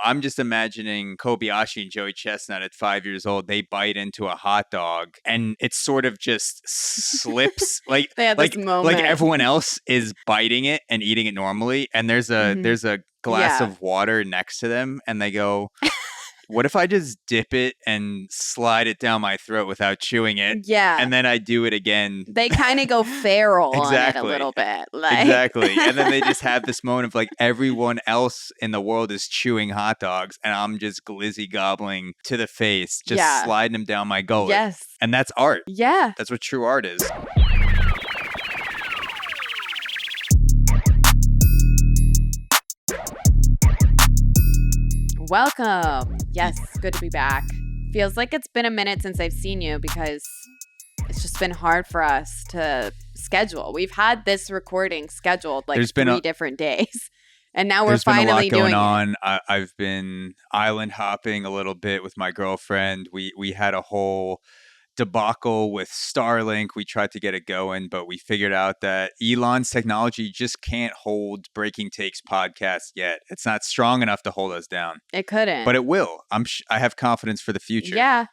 I'm just imagining Kobayashi and Joey Chestnut at 5 years old. They bite into a hot dog, and it sort of just slips like They had this moment. everyone else is biting it and eating it normally, and there's a glass of water next to them, and they go, what if I just dip it and slide it down my throat without chewing it? Yeah. And then I do it again. They kind of go feral Exactly. on it a little bit. Like. Exactly. And then they just have this moment of like everyone else in the world is chewing hot dogs and I'm just glizzy gobbling to the face, just sliding them down my gullet. Yes. And that's art. Yeah. That's what true art is. Welcome. Yes, good to be back. Feels like it's been a minute since I've seen you because it's just been hard for us to schedule. We've had this recording scheduled like three different days, and now we're finally doing it. There's been a lot going on. I've been island hopping a little bit with my girlfriend. We had a whole debacle with Starlink. We tried to get it going, but we figured out that Elon's technology just can't hold Breaking Takes podcast yet. It's not strong enough to hold us down. It couldn't. But it will. I have confidence for the future. Yeah.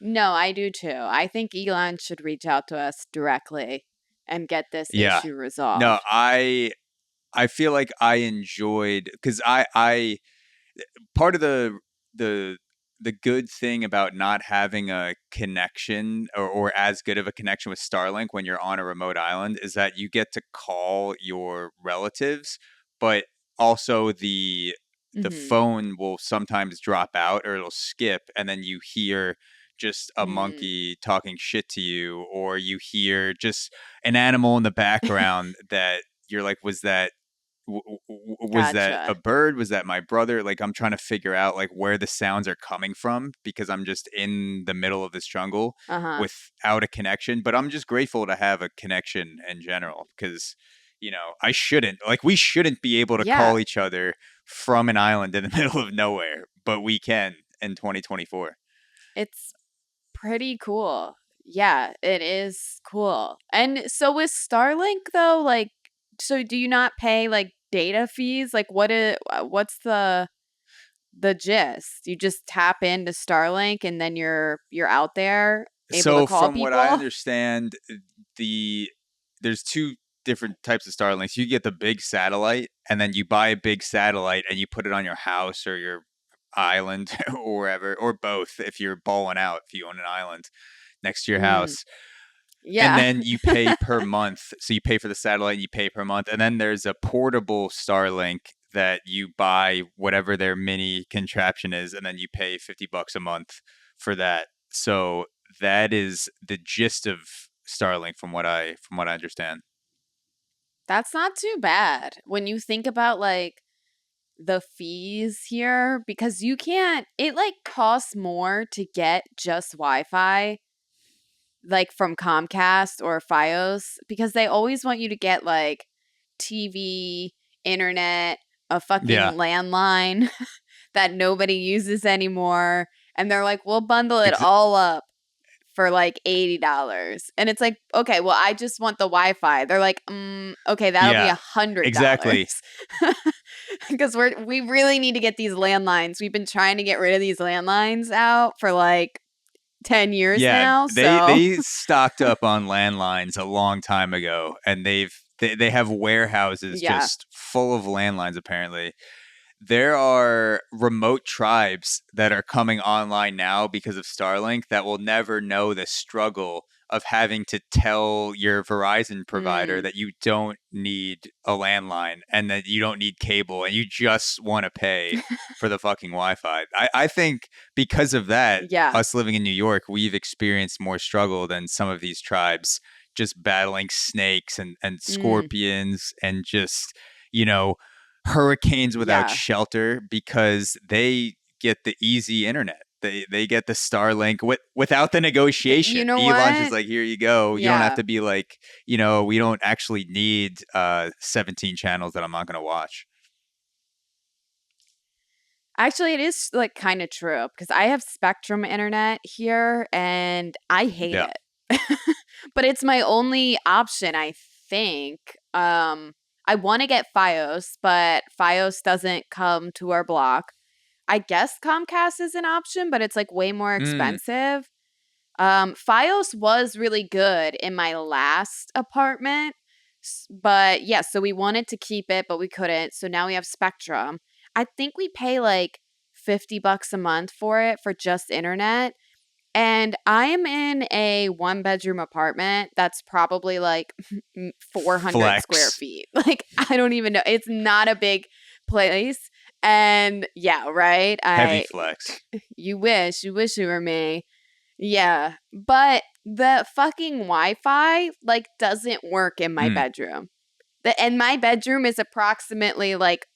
No, I do too. I think Elon should reach out to us directly and get this issue resolved. No, I feel like I enjoyed, because I part of the good thing about not having a connection or as good of a connection with Starlink when you're on a remote island is that you get to call your relatives, but also the phone will sometimes drop out or it'll skip, and then you hear just a monkey talking shit to you, or you hear just an animal in the background that you're like, was that that a bird? Was that my brother? Like, I'm trying to figure out like where the sounds are coming from because I'm just in the middle of this jungle without a connection. But I'm just grateful to have a connection in general because, we shouldn't be able to call each other from an island in the middle of nowhere, but we can in 2024. It's pretty cool. Yeah, it is cool. And so with Starlink though, like, so do you not pay like data fees? Like what's the gist? You just tap into Starlink and then you're out there able to call people? So from what I understand, there's two different types of Starlinks. You get the big satellite, and then you buy a big satellite and you put it on your house or your island or wherever, or both if you're balling out, if you own an island next to your house. Yeah. And then you pay per month. So you pay for the satellite and you pay per month. And then there's a portable Starlink that you buy whatever their mini contraption is, and then you pay $50 a month for that. So that is the gist of Starlink from what I understand. That's not too bad when you think about like the fees here, because it like costs more to get just Wi-Fi like from Comcast or Fios, because they always want you to get like TV, internet, a fucking landline that nobody uses anymore. And they're like, we'll bundle it all up for like $80. And it's like, okay, well, I just want the Wi-Fi. They're like, okay, that'll be $100. Exactly. Because we really need to get these landlines. We've been trying to get rid of these landlines out for like 10 years now. They stocked up on landlines a long time ago, and they have warehouses just full of landlines. Apparently, there are remote tribes that are coming online now because of Starlink that will never know the struggle of having to tell your Verizon provider that you don't need a landline and that you don't need cable and you just want to pay for the fucking Wi-Fi. I think because of that, us living in New York, we've experienced more struggle than some of these tribes, just battling snakes and scorpions and just, hurricanes without shelter because they get the easy internet. They get the Starlink without the negotiation. You know Elon's just like, here you go. You don't have to be like, we don't actually need 17 channels that I'm not going to watch. Actually, it is like kind of true because I have Spectrum internet here and I hate it. But it's my only option, I think. I want to get Fios, but Fios doesn't come to our block. I guess Comcast is an option, but it's like way more Mm, expensive. Fios was really good in my last apartment, but yeah, so we wanted to keep it, but we couldn't. So now we have Spectrum. I think we pay like $50 a month for it for just internet. And I am in a 1-bedroom apartment that's probably like 400 square flex. feet. Like, I don't even know. It's not a big place. And yeah, right. Heavy flex. You wish you were me. Yeah. But the fucking Wi-Fi like doesn't work in my Mm, bedroom. And my bedroom is approximately like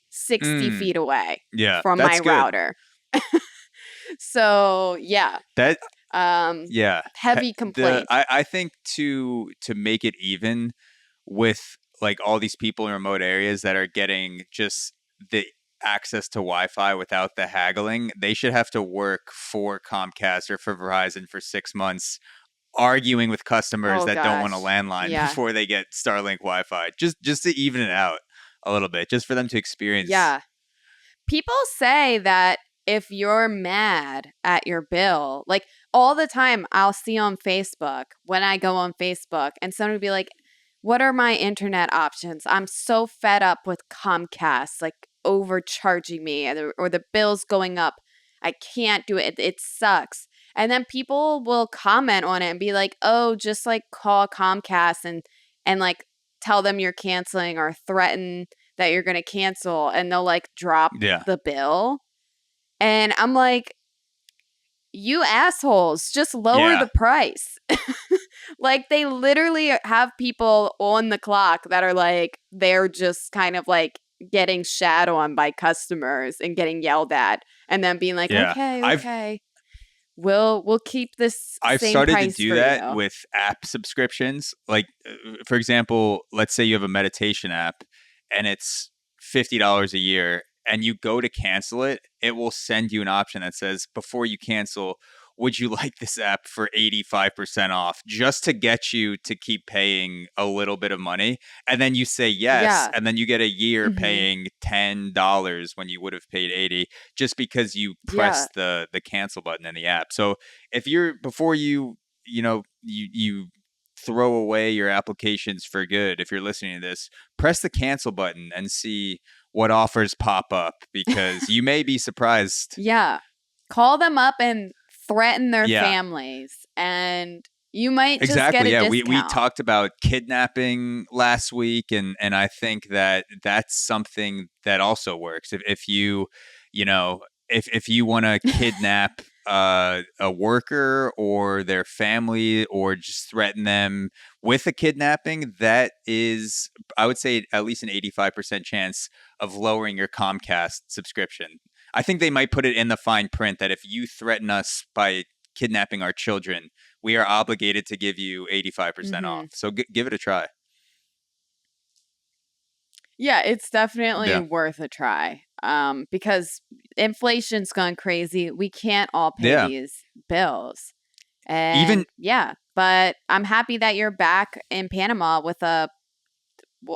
60 mm, feet away yeah, from my that's good. router. So yeah, That um, yeah. heavy complaint. I think to make it even with like all these people in remote areas that are getting just the access to Wi-Fi without the haggling, they should have to work for Comcast or for Verizon for 6 months, arguing with customers Oh that don't want a gosh. landline Yeah. before they get Starlink Wi-Fi, just to even it out a little bit, just for them to experience. Yeah. People say that if you're mad at your bill, like all the time I'll see on Facebook when I go on Facebook and someone would be like, "What are my internet options? I'm so fed up with Comcast like overcharging me or the bills going up. I can't do it. It sucks." And then people will comment on it and be like, "Oh, just like call Comcast and like tell them you're canceling or threaten that you're going to cancel and they'll like drop Yeah, the bill." And I'm like, you assholes, just lower yeah, the price. Like they literally have people on the clock that are like, they're just kind of like getting shat on by customers and getting yelled at and then being like, yeah. okay, I've okay. We'll keep this I've same started to price do for that you. with app subscriptions. Like, for example, let's say you have a meditation app and it's $50 a year and you go to cancel it, it will send you an option that says, before you cancel, would you like this app for 85% off, just to get you to keep paying a little bit of money? And then you say yes. Yeah. And then you get a year Hmm. paying $10 when you would have paid 80, just because you Yeah. pressed the cancel button in the app. So if you're before you throw away your applications for good, if you're listening to this, press the cancel button and see what offers pop up, because you may be surprised. Yeah. Call them up and threaten their Yeah, families, and you might just get exactly. a Yeah, we discount. talked about kidnapping last week, and I think that that's something that also works. If you, you know, if you want to kidnap a worker or their family, or just threaten them with a kidnapping, that is, I would say, at least an 85% chance of lowering your Comcast subscription. I think they might put it in the fine print that if you threaten us by kidnapping our children, we are obligated to give you 85% off. Hmm. So give it a try. Yeah, it's definitely Yeah. worth a try. Because inflation's gone crazy. We can't all pay Yeah. these bills. Even And yeah, but I'm happy that you're back in Panama with a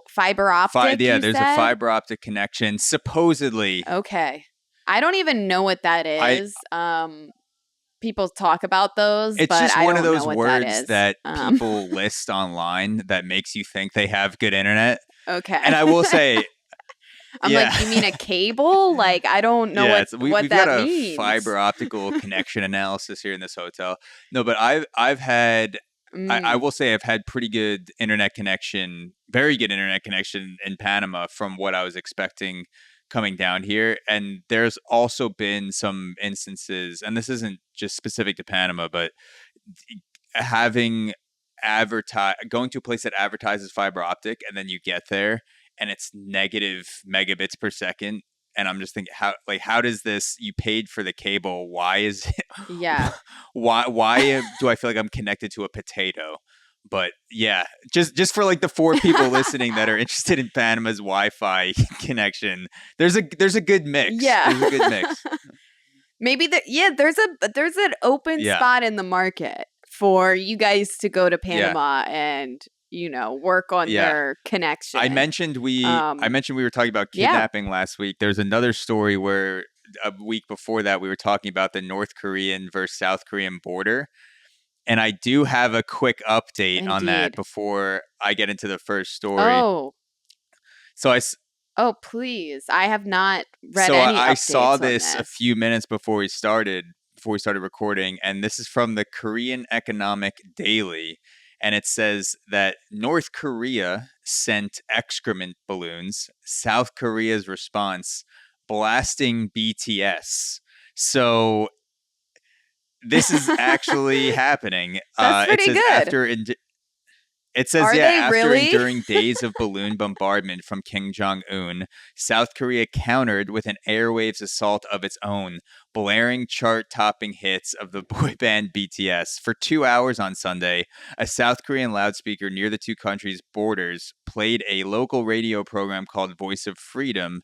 fiber optic, yeah, you there's a said? fiber optic connection. Supposedly, Okay. I don't even know what that I is. People talk about those, it's but just I one of don't know those what that words is. that people list online that makes you think they have good internet. And Okay. I will say, I'm like, yeah. you mean a cable? Like, I don't know Yeah, what we've got that a means. fiber optical connection analysis here in this hotel. No, but I've had, I Mm, will say I've had pretty good internet connection, very good internet connection in Panama from what I was expecting coming down here. And there's also been some instances, and this isn't just specific to Panama, but having going to a place that advertises fiber optic, and then you get there and it's negative megabits per second, and I'm just thinking, how does this, you paid for the cable, why is it, yeah. why do I feel like I'm connected to a potato? But yeah, just for like the four people listening that are interested in Panama's Wi-Fi connection, there's a good mix. Yeah. There's a good mix. Maybe there's an open Yeah. spot in the market for you guys to go to Yeah. Panama and work on Yeah. their I connection. mentioned we were talking about Yeah, kidnapping last week. There's another story where a week before that we were talking about the North Korean versus South Korean border. And I do have a quick update on that indeed. before I get into the first story. Oh, So oh, please. I have not read so any I saw updates on this a this. few minutes before we started recording, and this is from the Korean Economic Daily, and it says that North Korea sent excrement balloons. South Korea's response, blasting BTS. So this is actually happening. That's It pretty says good. it says, Are yeah, they after really? enduring days of balloon bombardment from Kim Jong-Un, South Korea countered with an airwaves assault of its own, blaring chart-topping hits of the boy band BTS. For 2 hours on Sunday, a South Korean loudspeaker near the two countries' borders played a local radio program called Voice of Freedom.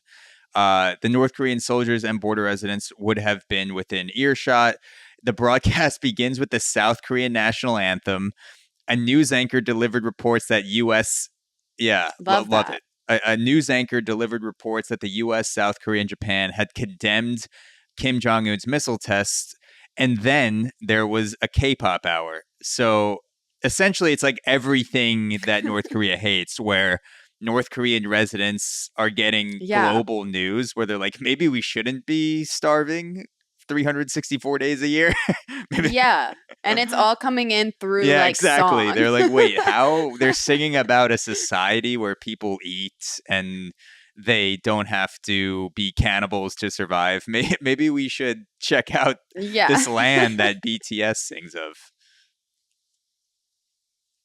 The North Korean soldiers and border residents would have been within earshot. The broadcast begins with the South Korean national anthem. A news anchor delivered reports that U.S. Yeah, Love love that. it. A news anchor delivered reports that the U.S., South Korea, and Japan had condemned Kim Jong Un's missile tests, and then there was a K-pop hour. So essentially, it's like everything that North Korea hates, where North Korean residents are getting Yeah. global news, where they're like, maybe we shouldn't be starving 364 days a year. Maybe. Yeah. And it's all coming in through Yeah, like exactly. song. They're like, wait, how? They're singing about a society where people eat and they don't have to be cannibals to survive. Maybe we should check out Yeah. this land that BTS sings of.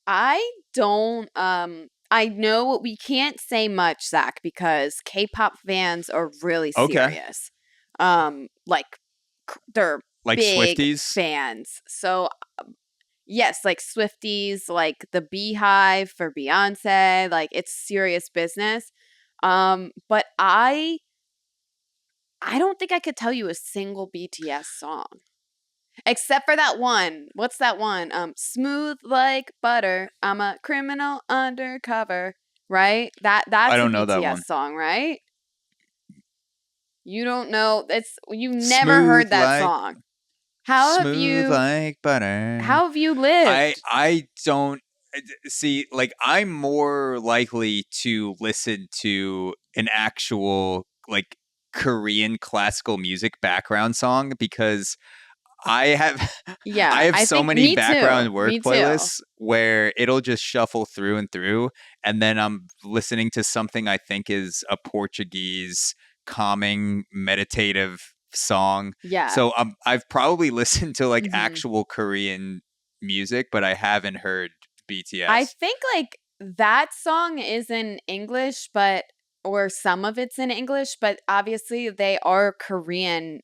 I don't I know we can't say much, Zach, because K-pop fans are really Okay. serious. Like they're Like big Swifties? fans. So yes, like Swifties, like the Beehive for Beyonce, like it's serious business. But I don't think I could tell you a single BTS song. Except for that one. What's that one? Smooth like butter. I'm a criminal undercover. Right? I That's a don't know that BTS one. song, right? You don't know. You never heard Smooth that like song. How have smooth you like butter. how have you I lived? I don't see, like, I'm more likely to listen to an actual, like, Korean classical music background song because I have I Yeah, have I so think many me too. background work Me too. playlists where it'll just shuffle through and through, and then I'm listening to something I think is a Portuguese calming meditative song. Yeah. So I've probably listened to like Mhm. actual Korean music, but I haven't heard I BTS. think like that song is in English, but or some of it's in English, but obviously they are Korean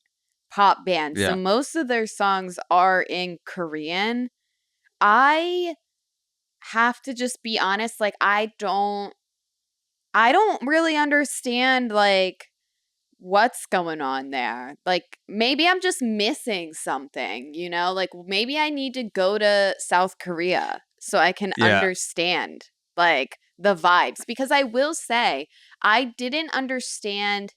pop bands. So Yeah. most of their songs are in Korean. I have to just be honest, like I don't really understand like what's going on there. Like maybe I'm just missing something, Like maybe I need to go to South Korea so I can Yeah. understand like the vibes because I will say I didn't understand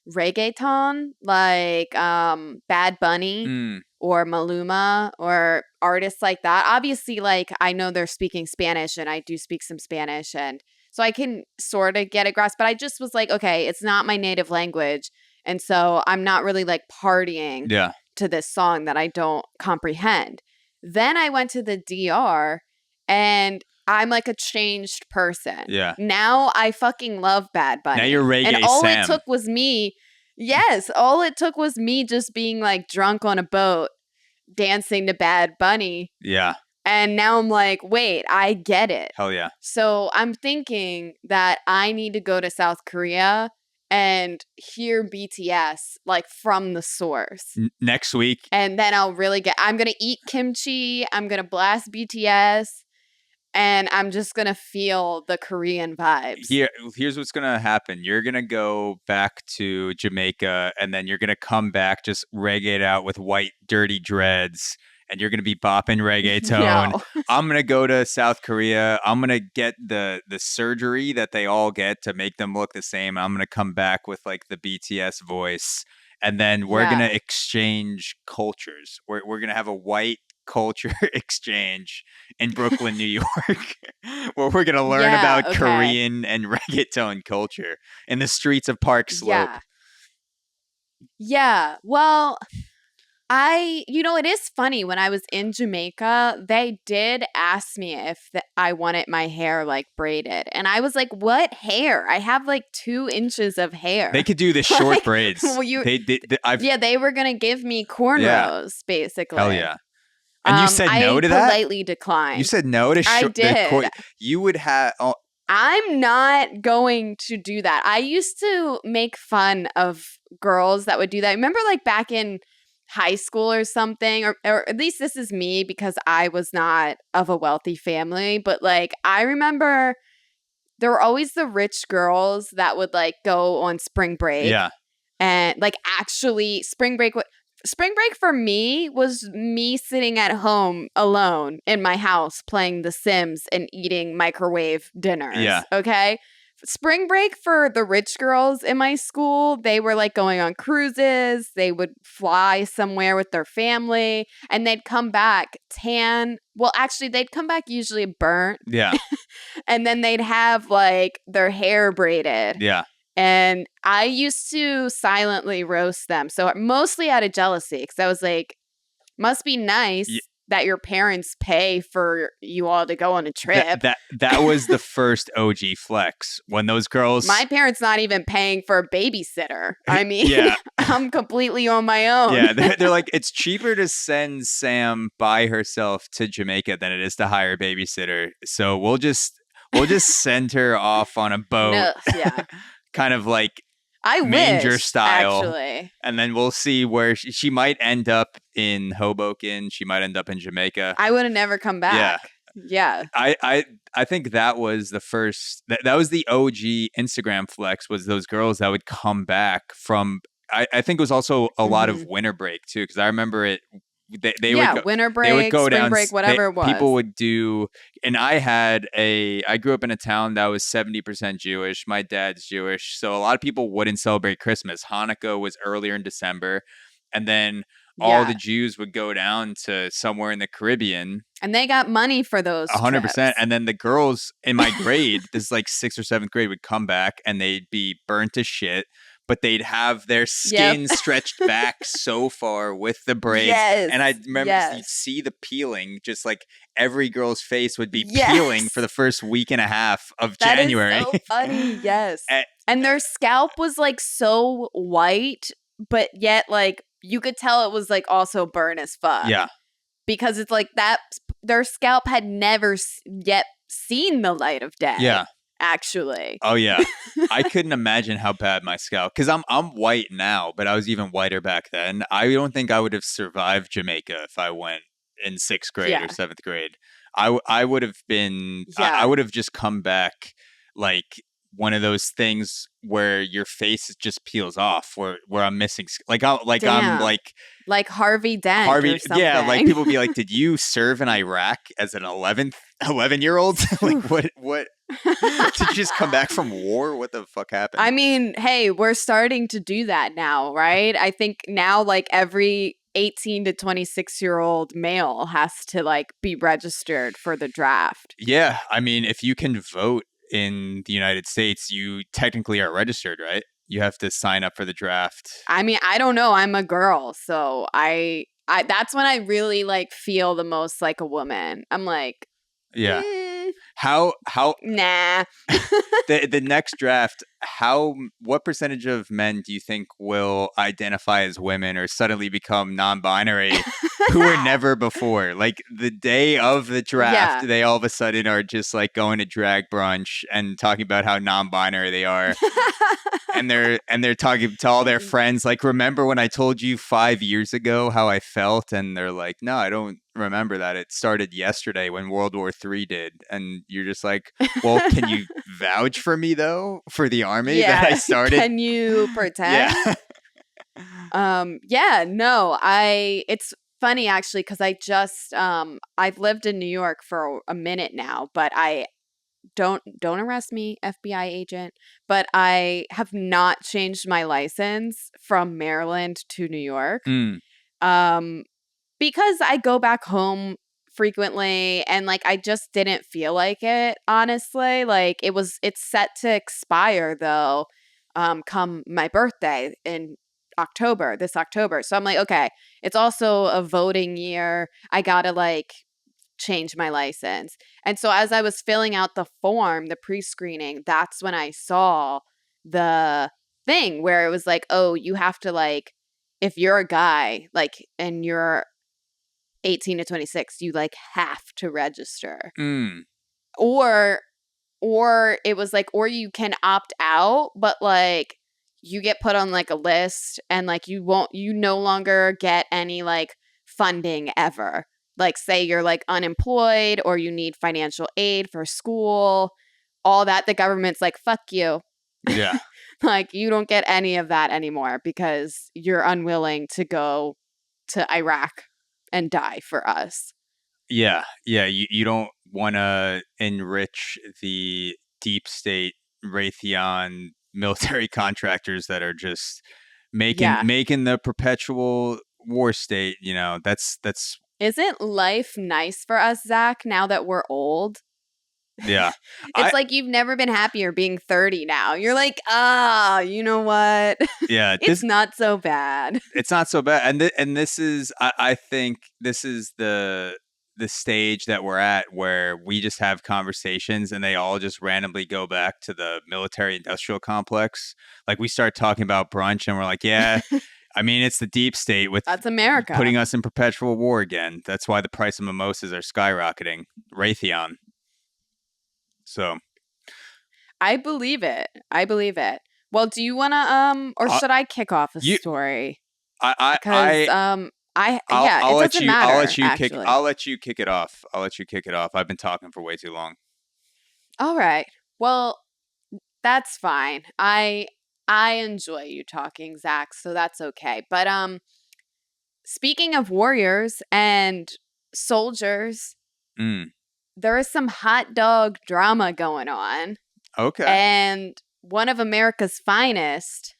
reggaeton like Bad Bunny Mm, or Maluma or artists like that. Obviously like I know they're speaking Spanish and I do speak some Spanish and so I can sort of get a grasp, but I just was like, okay, it's not my native language. And so I'm not really like partying yeah. to this song that I don't comprehend. Then I went to the DR and I'm like a changed person. Yeah. Now I fucking love Bad Now you're Bunny. And reggae all it Sam. took was me. Yes, all it took was me just being like drunk on a boat dancing to Bad Bunny. Yeah. And now I'm like, wait, I get it. Hell yeah. So I'm thinking that I need to go to South Korea and hear BTS like from the source. Next week, And then I'm going to eat kimchi, I'm going to blast BTS, and I'm just going to feel the Korean vibes. here's what's gonna happen. You're gonna go back to Jamaica, and then you're gonna come back just reggae out with white dirty dreads, and you're going to be bopping reggaeton. No. I'm going to go to South Korea. I'm going to get the surgery that they all get to make them look the same. I'm going to come back with like the BTS voice. And then we're going Yeah. to exchange cultures. We're going to have a white culture exchange in Brooklyn, New York, where we're going to learn Yeah, about okay. Korean and reggaeton culture in the streets of Park Slope. Yeah. Yeah. Well, it is funny. When I was in Jamaica, they did ask me if I wanted my hair like braided. And I was like, what hair? I have like 2 inches of hair. They could do the short Like, braids. well, they were going to give me cornrows, basically. Hell yeah. And you said no to that? I politely declined. You said no to I did. You would have. Oh, I'm not going to do that. I used to make fun of girls that would do that. Remember, like back in high school or something, or at least this is me because I was not of a wealthy family. But like, I remember there were always the rich girls that would like go on spring break. yeah. And like, actually, spring break for me was me sitting at home alone in my house playing The Sims and eating microwave dinners. Yeah. Okay. Spring break for the rich girls in my school, they were like going on cruises. They would fly somewhere with their family and they'd come back tan. Well, actually, they'd come back usually burnt. Yeah. And then they'd have like their hair braided. Yeah. And I used to silently roast them. So mostly out of jealousy, because I was like, must be nice that your parents pay for you all to go on a trip. That was the first OG flex when those girls. My parents not even paying for a babysitter. I mean, Yeah. I'm completely on my own. Yeah, they're like, it's cheaper to send Sam by herself to Jamaica than it is to hire a babysitter. So we'll just send her off on a boat. No, yeah. Kind of like I manger wish, style, actually. And then we'll see where she might end up in Hoboken. She might end up in Jamaica. I would have never come back. Yeah. I think that was the first. That was the OG Instagram flex. Was those girls that would come back from? I think it was also a lot of winter break too, because I remember it. They would go, winter break, they would go spring down, break, whatever it was. People would do, and I grew up in a town that was 70% Jewish. My dad's Jewish, so a lot of people wouldn't celebrate Christmas. Hanukkah was earlier in December, and then all the Jews would go down to somewhere in the Caribbean, and they got money for those 100%. And then the girls in my grade, this is like 6th or 7th grade, would come back and they'd be burnt to shit. But they'd have their skin stretched back so far with the braids. Yes. And I remember you'd see the peeling, just like every girl's face would be peeling for the first week and a half of January. That is so funny, yes. And their scalp was like so white, but yet like you could tell it was like also burnt as fuck. Yeah. Because it's like that, their scalp had never yet seen the light of day. Yeah. Actually. Oh yeah. I couldn't imagine how bad my scalp, because I'm white now, but I was even whiter back then. I don't think I would have survived Jamaica if I went in 6th grade or 7th grade. I would have been I would have just come back like one of those things where your face just peels off, where I'm missing, I'm like Harvey Dent or something. Yeah, like people be like, did you serve in Iraq as an 11-year-old? Like what did you just come back from war? What the fuck happened? I mean, hey, we're starting to do that now, right? I think now like every 18 to 26-year-old male has to like be registered for the draft. Yeah, I mean, if you can vote in the United States, you technically are registered, right? You have to sign up for the draft. I mean, I don't know. I'm a girl, so I that's when I really like feel the most like a woman. I'm like, yeah. How nah. the next draft, what percentage of men do you think will identify as women or suddenly become non-binary who were never before? Like the day of the draft, they all of a sudden are just like going to drag brunch and talking about how non-binary they are. And they're talking to all their friends like, remember when I told you 5 years ago how I felt? And they're like, no, I don't remember that. It started yesterday when World War III did. And you're just like, well, can you vouch for me though, for the army that I started? Can you pretend? Yeah. No, it's funny actually because I just I've lived in New York for a minute now, but I don't arrest me, FBI agent, but I have not changed my license from Maryland to New York. Mm. Um because I go back home frequently and like I just didn't feel like it, honestly. Like it's set to expire though come my birthday in this October. So I'm like, okay, it's also a voting year. I got to like change my license. And so as I was filling out the form, the pre-screening, that's when I saw the thing where it was like, "Oh, you have to like if you're a guy, like and you're 18 to 26, you like have to register." Mm. Or or it was like or you can opt out, but like you get put on like a list and like you no longer get any like funding ever. Like say you're like unemployed or you need financial aid for school, all that the government's like fuck you. Yeah. Like you don't get any of that anymore because you're unwilling to go to Iraq and die for us. Yeah. Yeah. You don't want to enrich the deep state Raytheon military contractors that are just Yeah. making the perpetual war state. That's Isn't life nice for us, Zach, now that we're old? yeah. It's I like you've never been happier being 30 now. You're like, you know what? yeah. It's not so bad. It's not so bad, and this is I think this is the stage that we're at where we just have conversations and they all just randomly go back to the military industrial complex. Like we start talking about brunch and we're like, yeah, I mean it's the deep state with That's America. putting us in perpetual war again. That's why the price of mimosas are skyrocketing. Raytheon. So I believe it. I believe it. Well, do you want to or I, should I kick off a you story? I Because I'll it let doesn't you. matter Kick. actually. I'll let you kick it off. I'll let you kick it off. I've been talking for way too long. All right. Well, that's fine. I enjoy you talking, Zach, so that's okay. But speaking of warriors and soldiers, Mm, there is some hot dog drama going on. okay, And one of America's finest,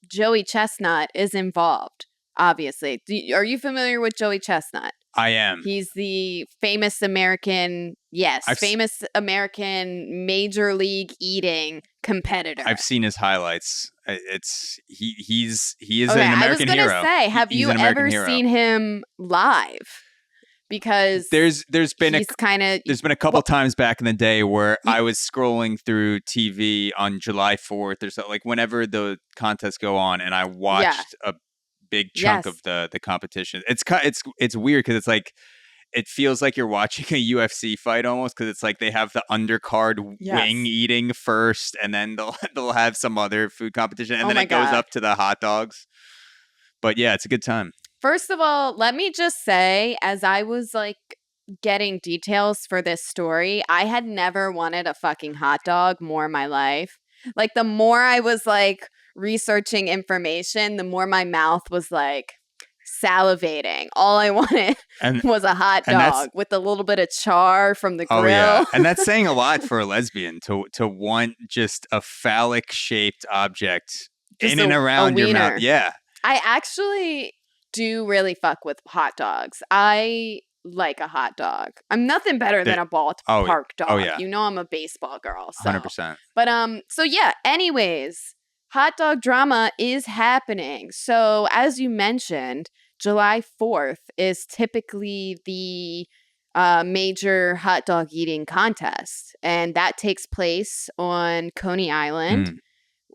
Joey Chestnut, is involved, obviously. Are you familiar with Joey Chestnut? I am. He's the famous American, I've s- famous American major league eating competitor. I've seen his highlights. He is Okay, an I was American going to hero. say, have He's you an American ever hero. seen him live? Because There's been he's kind of there's been a couple times back in the day where I was scrolling through TV on July 4th or so, like whenever the contests go on, and I watched a big chunk of the competition. It's weird because it's like it feels like you're watching a UFC fight almost because it's like they have the undercard wing eating first, and then they'll have some other food competition, and then it goes up to the hot dogs. But yeah, it's a good time. First of all, let me just say, as I was like getting details for this story, I had never wanted a fucking hot dog more in my life. Like the more I was like researching information, the more my mouth was like salivating. All I wanted was a hot dog with a little bit of char from the grill. Oh yeah, and that's saying a lot for a lesbian to want just a phallic shaped object just in and around your mouth. Yeah, I actually do really fuck with hot dogs. I like a hot dog. I'm nothing better than a ballpark dog. Oh yeah, you know I'm a baseball girl. So. 100%. But so yeah. Anyways, hot dog drama is happening. So as you mentioned, July 4th is typically the major hot dog eating contest, and that takes place on Coney Island,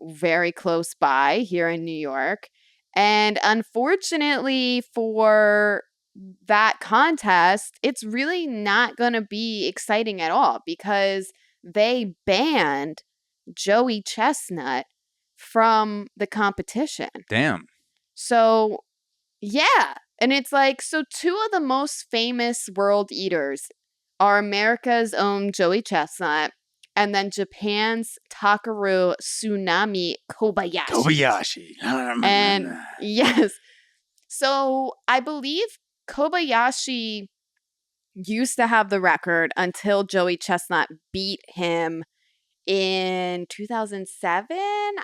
very close by here in New York. And unfortunately for that contest, it's really not going to be exciting at all because they banned Joey Chestnut from the competition. Damn. So, yeah. And it's like, so two of the most famous world eaters are America's own Joey Chestnut and then Japan's Takeru Tsunami Kobayashi. Kobayashi. And yes, So I believe Kobayashi used to have the record until Joey Chestnut beat him in 2007.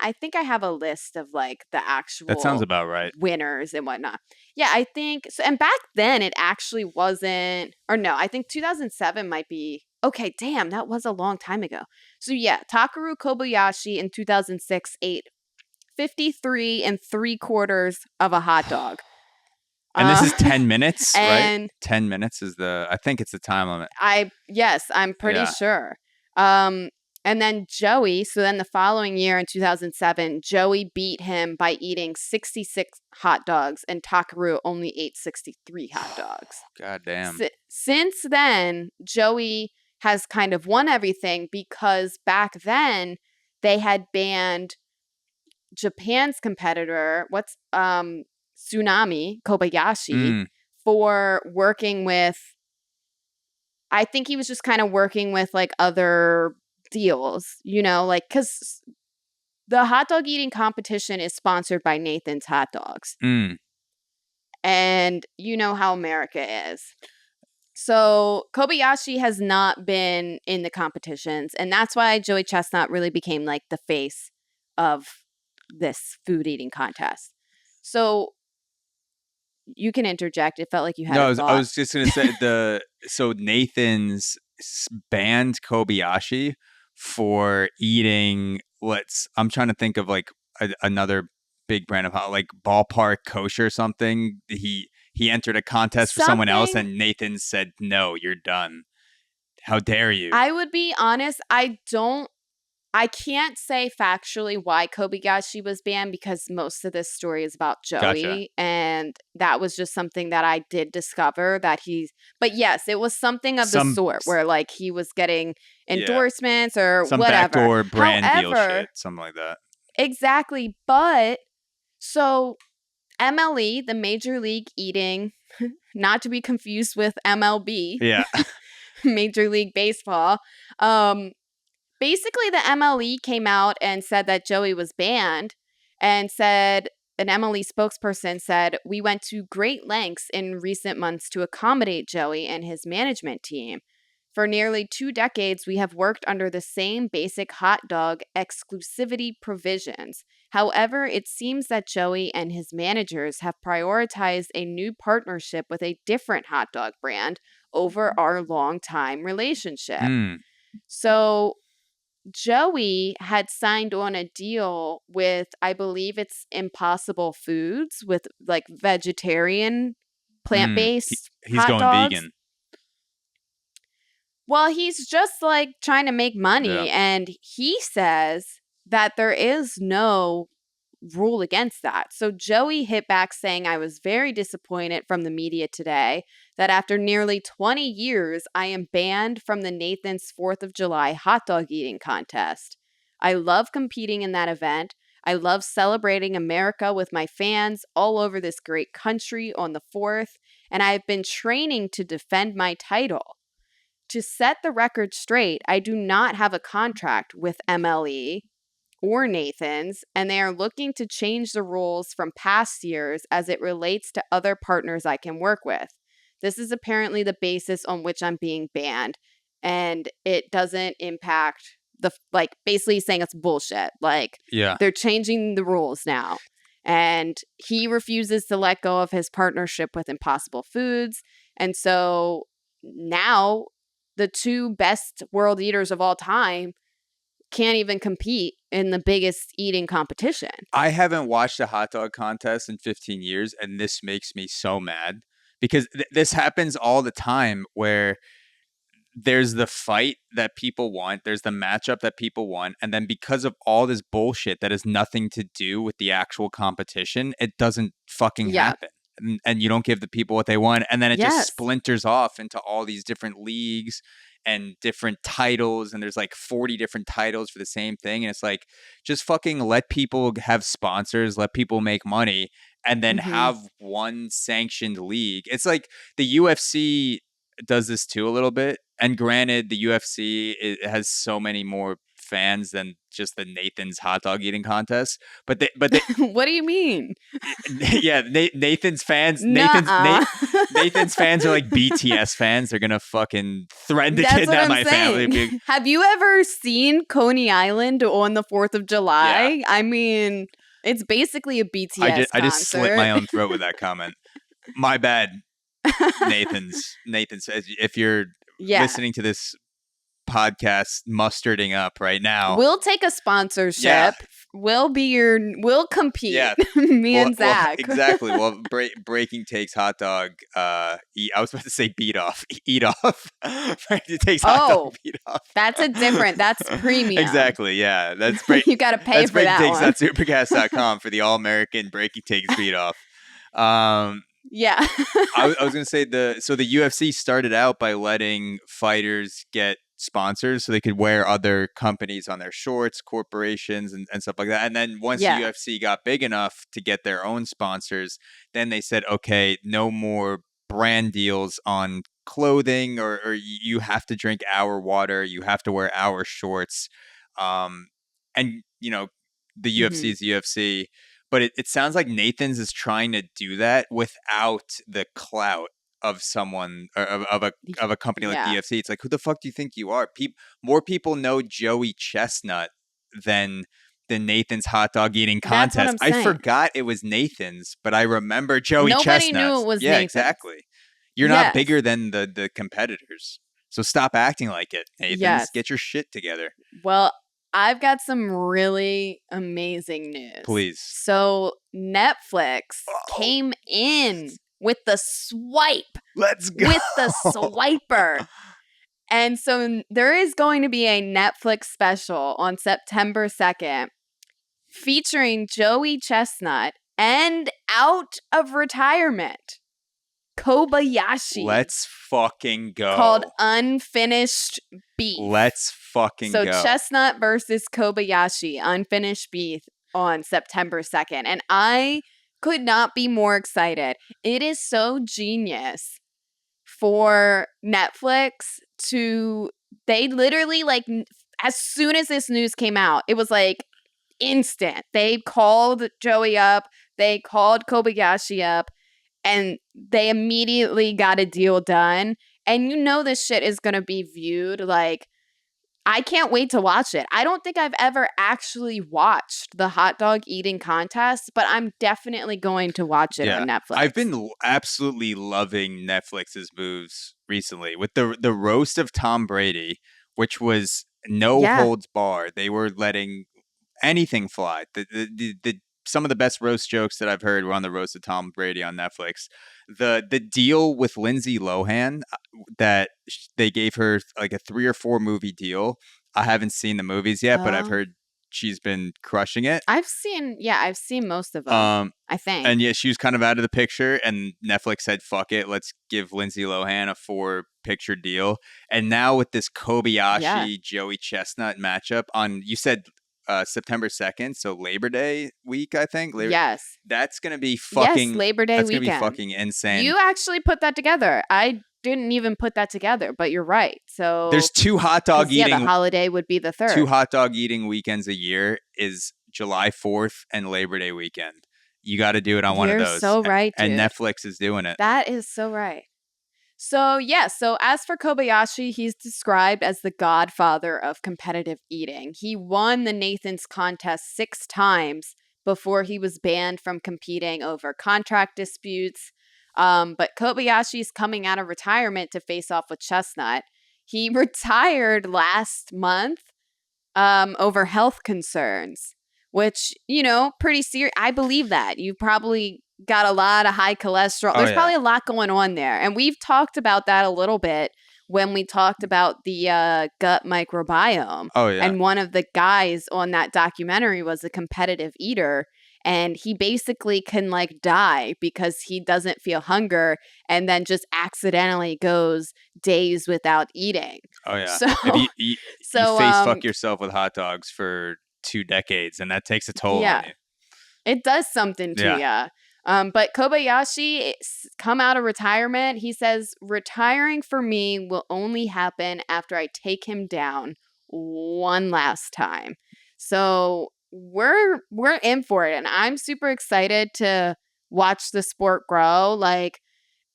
I think I have a list of like the That sounds actual about right. winners and whatnot. Yeah, I think so. And back then it actually wasn't, or no, I think 2007 might be. Okay, damn, that was a long time ago. So yeah, Takeru Kobayashi in 2006 ate 53 and three quarters of a hot dog. And this Uh, is 10 minutes, right? and 10 minutes is I think it's the time limit. yes, I'm pretty Yeah. sure. Um, and then Joey, so then the following year in 2007, Joey beat him by eating 66 hot dogs, and Takaru only ate 63 hot dogs. God damn. Since then, Joey has kind of won everything because back then they had banned Japan's competitor, Tsunami Kobayashi, Mm. for working with, I think he was just kind of working with like other deals, like because the hot dog eating competition is sponsored by Nathan's Hot Dogs. Mm. And you know how America is. So Kobayashi has not been in the competitions. And that's why Joey Chestnut really became like the face of this food eating contest. So you can interject. It felt like you had No, a I thought. was just gonna say so Nathan's banned Kobayashi for eating. I'm trying to think of like another big brand of like Ballpark Kosher or something. He entered a contest for someone else, Something, and Nathan said, "No, you're done. How dare you?" I would be honest, I can't say factually why Kobayashi was banned because most of this story is about Gotcha. Joey. And that was just something that I did discover but yes, it was something of the Some sort where like he was getting Yeah, endorsements or some whatever. backdoor brand deal However, shit, something like that. exactly. But so MLE, the Major League Eating, not to be confused with MLB, Yeah. Major League Baseball, basically the MLE came out and said that Joey was banned and said an MLE spokesperson said, "We went to great lengths in recent months to accommodate Joey and his management team. For nearly 2 decades, we have worked under the same basic hot dog exclusivity provisions. However, it seems that Joey and his managers have prioritized a new partnership with a different hot dog brand over our long-time relationship." Mm. So Joey had signed on a deal with, I believe it's Impossible Foods, with like vegetarian, plant Mm. based He's hot going dogs. vegan. Well, he's just like trying to make Yeah. money. And he says that there is no rule against that. So Joey hit back saying, "I was very disappointed from the media today that after nearly 20 years, I am banned from the Nathan's 4th of July hot dog eating contest. I love competing in that event. I love celebrating America with my fans all over this great country on the 4th, and I've been training to defend my title. To set the record straight, I do not have a contract with MLE or Nathan's, and they are looking to change the rules from past years as it relates to other partners I can work with. This is apparently the basis on which I'm being banned, and it doesn't impact like basically saying it's bullshit. Like Yeah. they're changing the rules now." And he refuses to let go of his partnership with Impossible Foods. And so now the two best world eaters of all time can't even compete in the biggest eating competition. I haven't watched a hot dog contest in 15 years, and this makes me so mad because this happens all the time where there's the fight that people want, there's the matchup that people want, and then because of all this bullshit that has nothing to do with the actual competition, it doesn't fucking Yeah. happen. And you don't give the people what they want, and then it just Yes. splinters off into all these different leagues and different titles, and there's like 40 different titles for the same thing, and it's like just fucking let people have sponsors, let people make money, and then Mm-hmm. have one sanctioned league. It's like the UFC does this too a little bit. And granted, the UFC has so many more fans than just the Nathan's hot dog eating contest. But they What do you mean? yeah, Nathan's fans. Nuh-uh. Nathan's fans are like BTS fans. They're gonna fucking threaten to That's what kidnap I'm my family. saying. Have you ever seen Coney Island on the 4th of July? Yeah. I mean, it's basically a BTS I just slit concert. my own throat with that comment. My bad, Nathan's. If you're Yeah. listening to this podcast mustarding up right now, We'll take a sponsorship. Yeah. We'll compete. Yeah. Me and Zach. Exactly. Well, Breaking Takes hot dog. I was about to say beat off. Eat off. Breaking Takes hot dog. Beat off. That's premium. Exactly. Yeah. That's You got to pay for that one. That's breakingtakes.supercast.com for the all American Breaking Takes beat off. Yeah. I was going to say the UFC started out by letting fighters get sponsors so they could wear other companies on their shorts, corporations and stuff like that. And then once the UFC got big enough to get their own sponsors, then they said, okay, no more brand deals on clothing or you have to drink our water, you have to wear our shorts. And, you know, the UFC is the UFC. But it sounds like Nathan's is trying to do that without the clout of someone of a company like the UFC. It's like, who the fuck do you think you are? More people know Joey Chestnut than the Nathan's hot dog eating contest. I forgot it was Nathan's, but I remember Joey Chestnut. Nobody knew it was Nathan's. Exactly. You're not bigger than the competitors. So stop acting like it, Nathan's. Yes. Get your shit together. Well, I've got some really amazing news. Please. So Netflix came in with the swipe. Let's go. With the swiper. And so there is going to be a Netflix special on September 2nd featuring Joey Chestnut and out of retirement, Kobayashi. Let's fucking go. Called Unfinished Beef. Let's fucking go. So Chestnut versus Kobayashi, Unfinished Beef on September 2nd. And I could not be more excited. It is so genius for Netflix they literally, like, as soon as this news came out, it was like instant. They called Joey up, they called Kobayashi up, and they immediately got a deal done. And you know this shit is going to be viewed like, I can't wait to watch it. I don't think I've ever actually watched the hot dog eating contest, but I'm definitely going to watch it on Netflix. I've been absolutely loving Netflix's moves recently with the roast of Tom Brady, which was no holds barred. They were letting anything fly. Some of the best roast jokes that I've heard were on the roast of Tom Brady on Netflix. The deal with Lindsay Lohan that they gave her like a 3 or 4 movie deal. I haven't seen the movies yet, but I've heard she's been crushing it. I've seen most of them, I think. And she was kind of out of the picture, and Netflix said, fuck it, let's give Lindsay Lohan a 4-picture deal. And now with this Kobayashi Joey Chestnut matchup on, you said September 2nd, so Labor Day week, I think. Yes. That's going to be fucking... Yes, Labor Day weekend. That's going to be fucking insane. You actually put that together. I didn't even put that together, but you're right. So there's 2 hot dog eating... Yeah, the holiday would be the 3rd. 2 hot dog eating weekends a year is July 4th and Labor Day weekend. You got to do it on one of those. You're so right, dude. And Netflix is doing it. That is so right. So, so as for Kobayashi, he's described as the godfather of competitive eating. He won the Nathan's contest 6 times before he was banned from competing over contract disputes. But Kobayashi's coming out of retirement to face off with Chestnut. He retired last month over health concerns, which, pretty serious. I believe that. You probably got a lot of high cholesterol. There's probably a lot going on there. And we've talked about that a little bit when we talked about the gut microbiome. Oh, yeah. And one of the guys on that documentary was a competitive eater. And he basically can die because he doesn't feel hunger and then just accidentally goes days without eating. Oh, yeah. So, you face fuck yourself with hot dogs for 2 decades, and that takes a toll on you. It does something to you. But Kobayashi come out of retirement. He says, retiring for me will only happen after I take him down one last time. So we're in for it, and I'm super excited to watch the sport grow. Like,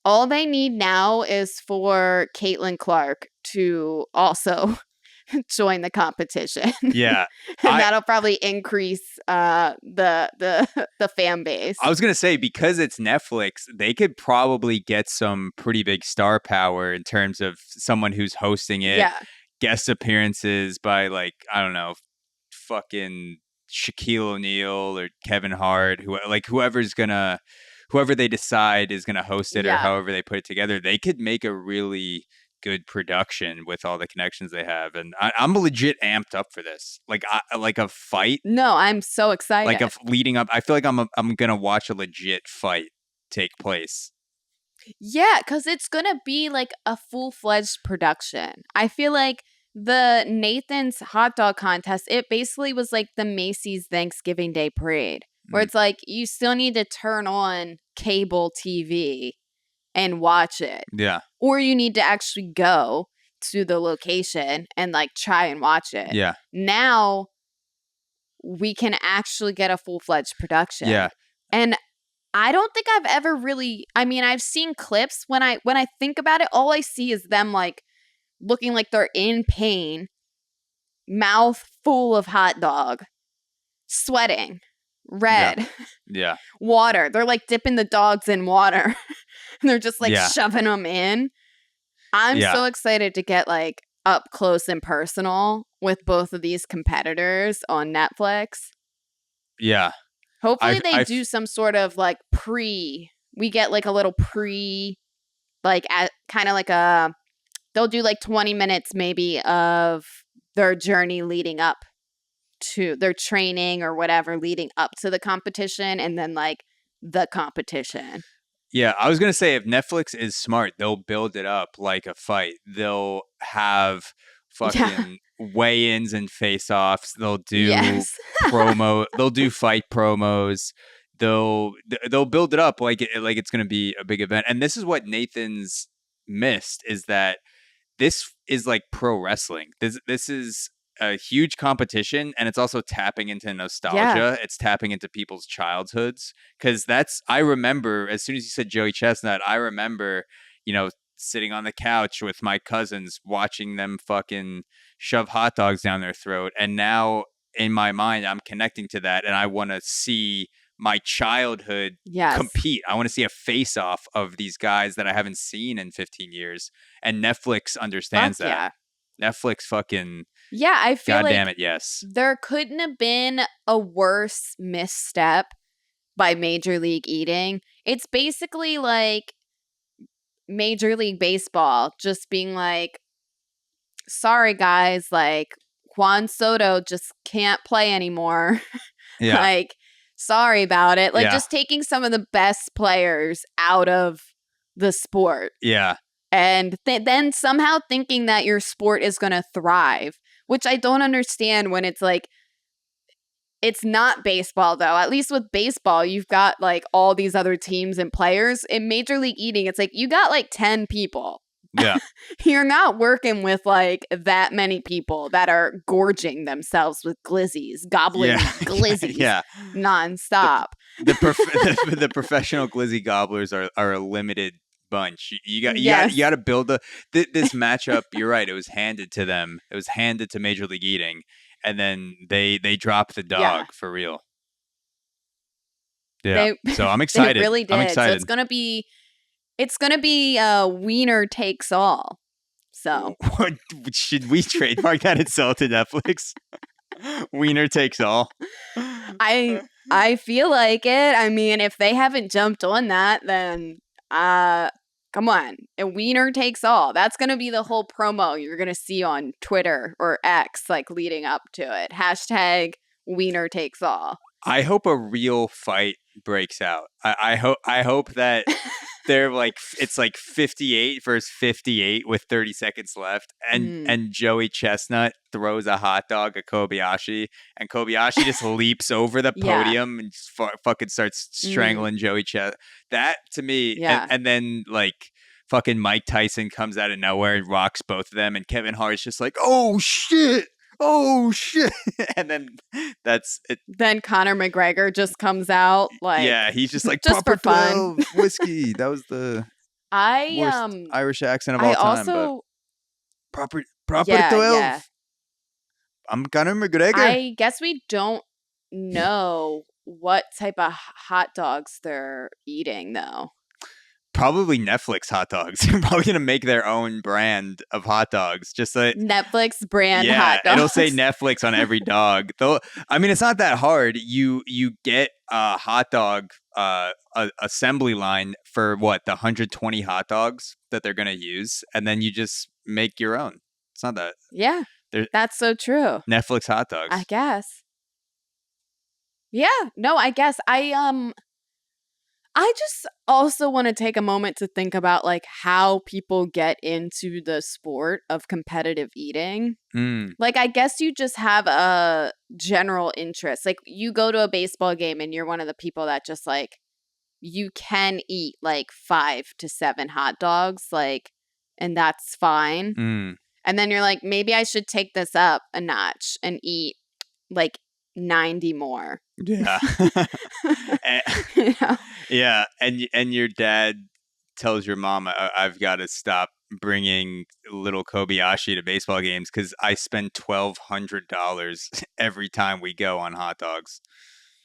all they need now is for Caitlin Clark to also join the competition. Yeah. And I that'll probably increase the fan base. I was gonna say, because it's Netflix, they could probably get some pretty big star power in terms of someone who's hosting it, Yeah. guest appearances by, like, I don't know, fucking Shaquille O'Neal or Kevin Hart, whoever they decide is gonna host it, or Yeah. however they put it together, they could make a really good production with all the connections they have. And I'm legit amped up for this. Like, like a fight, No, I'm so excited. like leading up. I feel like I'm gonna watch a legit fight take place. Yeah, because it's going to be like a full-fledged production. I feel like the Nathan's hot dog contest, it basically was like the Macy's Thanksgiving Day Parade, where Mm. it's like you still need to turn on cable TV and watch it. Yeah, Or you need to actually go to the location and like try and watch it. yeah, Now we can actually get a full-fledged production. yeah, And I don't think I've ever really, I mean, I've seen clips. When I think about it, all I see is them like looking like they're in pain, mouth full of hot dog, sweating, red, yeah, water. They're like dipping the dogs in water. And they're just like Yeah. shoving them in. I'm Yeah. so excited to get like up close and personal with both of these competitors on Netflix. yeah. Hopefully they I've- do some sort of like we get like a little like at kind of like they'll do like 20 minutes maybe of their journey leading up to their training or whatever leading up to the competition, and then like the competition. Yeah, I was gonna say, if Netflix is smart, they'll build it up like a fight. They'll have fucking weigh-ins and face-offs. They'll do Yes. promo. They'll do fight promos. They'll build it up like it's gonna be a big event. And this is what Nathan's missed, is that this is like pro wrestling. This is a huge competition, and it's also tapping into nostalgia. Yeah. It's tapping into people's childhoods, because I remember, as soon as you said Joey Chestnut, I remember, sitting on the couch with my cousins watching them fucking shove hot dogs down their throat. And now in my mind, I'm connecting to that, and I want to see my childhood Yes. compete. I want to see a face off of these guys that I haven't seen in 15 years. And Netflix understands Fuck that. yeah. Netflix fucking, Yeah, I feel God like damn it, yes. there couldn't have been a worse misstep by Major League Eating. It's basically like Major League Baseball just being like, sorry guys, like Juan Soto just can't play anymore. Yeah. Like, sorry about it. Like, Yeah. just taking some of the best players out of the sport. Yeah. And then somehow thinking that your sport is going to thrive, which I don't understand when it's like, it's not baseball though. At least with baseball, you've got like all these other teams and players. In Major League Eating, it's like you got like 10 people. Yeah. You're not working with like that many people that are gorging themselves with glizzies, gobbling glizzies Yeah. nonstop. The professional glizzy gobblers are a limited bunch. You got to build this matchup. You're right. It was handed to them. It was handed to Major League Eating, and then they dropped the dog for real. Yeah. So I'm excited. They really did. I'm excited. So it's gonna be wiener takes all. So Should we trademark that and sell it to Netflix? Wiener takes all. I feel like it. I mean, if they haven't jumped on that, then come on. A wiener takes all. That's going to be the whole promo you're going to see on Twitter or X, like leading up to it. Hashtag wiener takes all. I hope a real fight breaks out. I hope that they're like, it's like 58 versus 58 with 30 seconds left, and Joey Chestnut throws a hot dog at Kobayashi, and Kobayashi just leaps over the podium and just fucking starts strangling Joey Chestnut. That to me, and then like fucking Mike Tyson comes out of nowhere and rocks both of them, and Kevin Hart's just like, oh shit, oh shit, and then that's it. Then Conor McGregor just comes out like Yeah, he's just like just proper for fun. 12 whiskey. That was the I worst Irish accent of I all time, but also proper yeah, yeah. 12. I'm Conor McGregor. I guess we don't know what type of hot dogs they're eating though. Probably Netflix hot dogs. They're probably gonna make their own brand of hot dogs. Just like, Netflix brand yeah, hot it'll say dogs. Netflix on every dog. Though, I mean, it's not that hard. You get a hot dog assembly line for what, the 120 hot dogs that they're gonna use, and then you just make your own. It's not that. Yeah. They're That's so true. Netflix hot I dogs. guess. Yeah. No, I guess I just also want to take a moment to think about like how people get into the sport of competitive eating. Mm, Like I guess you just have a general interest. Like you go to a baseball game and you're one of the people that just like you can eat like 5 to 7 hot dogs like and that's fine. mm. And then you're like maybe I should take this up a notch and eat like 90 more. Yeah. Eh, You know? yeah, and your dad tells your mom, I've got to stop bringing little Kobayashi to baseball games because I spend $1,200 every time we go on hot dogs.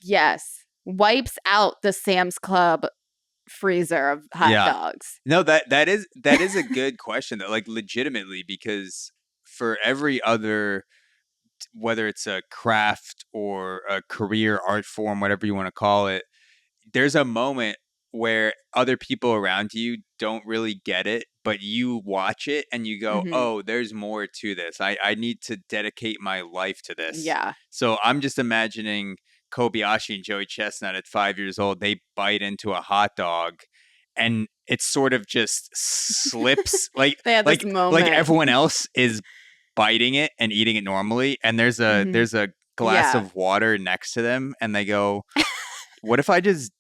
Yes. Wipes out the Sam's Club freezer of hot Yeah. dogs. No, that is a good question though, like legitimately, because for every other, whether it's a craft or a career art form, whatever you want to call it, there's a moment where other people around you don't really get it, but you watch it and you go, Mhm. oh, there's more to this. I need to dedicate my life to this. Yeah. So I'm just imagining Kobayashi and Joey Chestnut at 5 years old, they bite into a hot dog and it sort of just slips like They had this like moment. everyone else is biting it and eating it normally, and there's a Mhm. there's a glass Yeah. of water next to them and they go, what if I just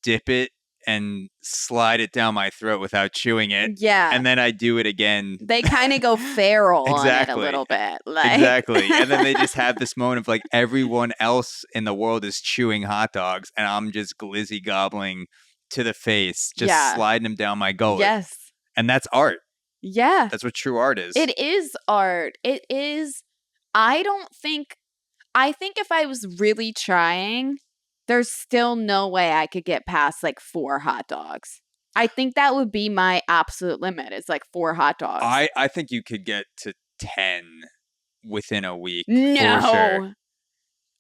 dip it and slide it down my throat without chewing it, Yeah. and then I do it again? They kind of go feral on it a Exactly. little bit. Like Exactly. And then they just have this moment of like everyone else in the world is chewing hot dogs and I'm just glizzy gobbling to the face, just Yeah. sliding them down my gullet. Yes. And that's art. Yeah. That's what true art is. It is art. It is I don't think I think if I was really trying, there's still no way I could get past like 4 hot dogs. I think that would be my absolute limit. It's like 4 hot dogs. I think you could get to 10 within a week for sure. No.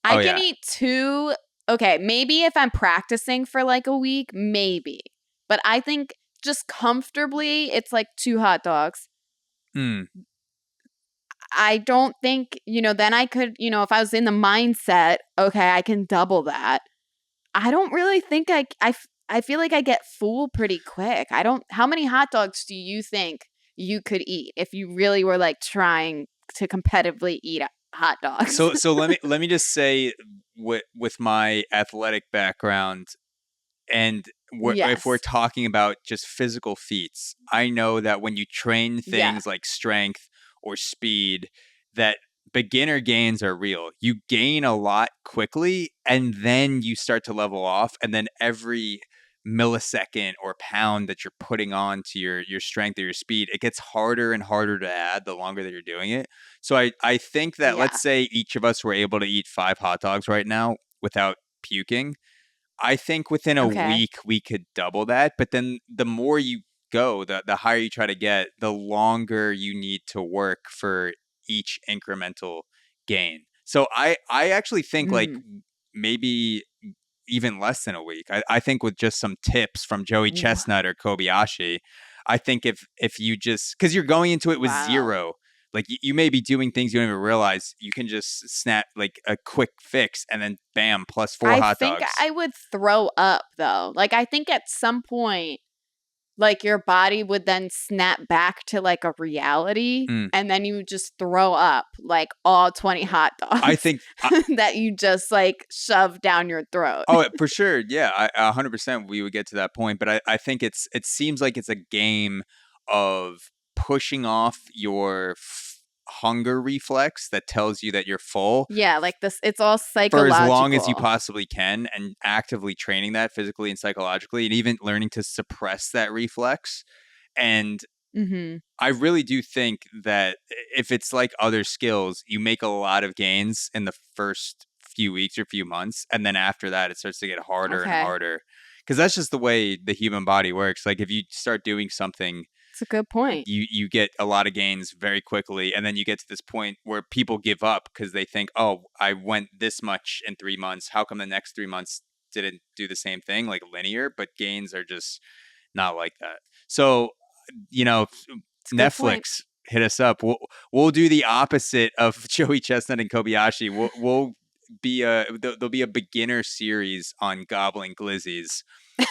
I Oh, can yeah. eat 2. Okay, maybe if I'm practicing for like a week, maybe. But I think just comfortably, it's like 2 hot dogs. Mm. I don't think, then I could, if I was in the mindset, okay, I can double that. I don't really think I feel like I get full pretty quick. How many hot dogs do you think you could eat if you really were like trying to competitively eat hot dogs? So let me just say, with my athletic background, and if we're Yes. talking about just physical feats, I know that when you train Yeah. things like strength or speed, that beginner gains are real. You gain a lot quickly and then you start to level off, and then every millisecond or pound that you're putting on to your strength or your speed, it gets harder and harder to add the longer that you're doing it. So I think that, Yeah. let's say each of us were able to eat 5 hot dogs right now without puking. I think within a Okay. week we could double that, but then the more you go, the higher you try to get, the longer you need to work for each incremental gain. So I actually think like Mm. maybe even less than a week. I think with just some tips from Joey Chestnut or Kobayashi, I think if you just, because you're going into it with Wow. zero, like you may be doing things you don't even realize. You can just snap like a quick fix and then bam, plus 4 I hot think dogs. I would throw up though. Like I think at some point like your body would then snap back to like a reality Mm. and then you would just throw up like all 20 hot I dogs think that you just like shove down your throat. oh, for sure. Yeah, 100% we would get to that point. But I think it seems like it's a game of pushing off your hunger reflex that tells you that you're full Yeah, like this, it's all for as long as you psychological. possibly can, and actively training that physically and psychologically, and even learning to suppress that reflex. And Mm-hmm. I really do think that if it's like other skills, you make a lot of gains in the first few weeks or few months, and then after that, it starts to get harder and Okay. harder. Because that's just the way the human body works. Like if you start doing something, It's a good point. you get a lot of gains very quickly, and then you get to this point where people give up because they think, oh, I went this much in 3 months. How come the next 3 months didn't do the same thing, like linear? But gains are just not like that. So, you know, It's a good point. Netflix, hit us up. We'll do the opposite of Joey Chestnut and Kobayashi. We'll be there'll be a beginner series on gobbling glizzies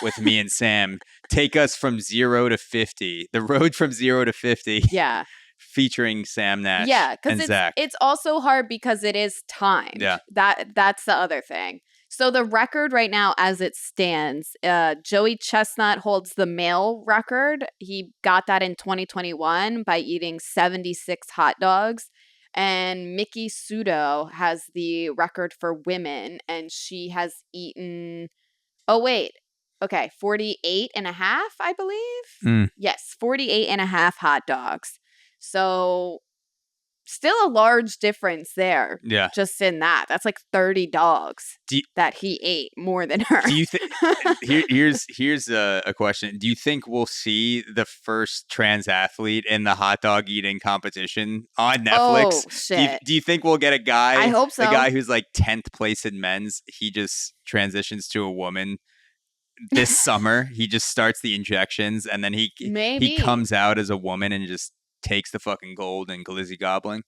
with me and Sam. Take us from 0 to 50. The road from 0 to 50. Yeah. Featuring Sam Nash Yeah, because and Zach. it's also hard because it is timed. Yeah. That's the other thing. So the record right now, as it stands, Joey Chestnut holds the male record. He got that in 2021 by eating 76 hot dogs. And Miki Sudo has the record for women, and she has eaten, oh wait, okay, 48 and a half, I believe. Mm. Yes, 48 and a half hot dogs. So still a large difference there. Yeah. Just in that. That's like 30 dogs that he ate more than her. Do you think here's a question. Do you think we'll see the first trans athlete in the hot dog eating competition on Netflix? Oh, shit. Do you think we'll get a guy? I hope so. The guy who's like 10th place in men's, he just transitions to a woman this summer. He just starts the injections, and then he comes out as a woman and just takes the fucking gold and glizzy gobbling.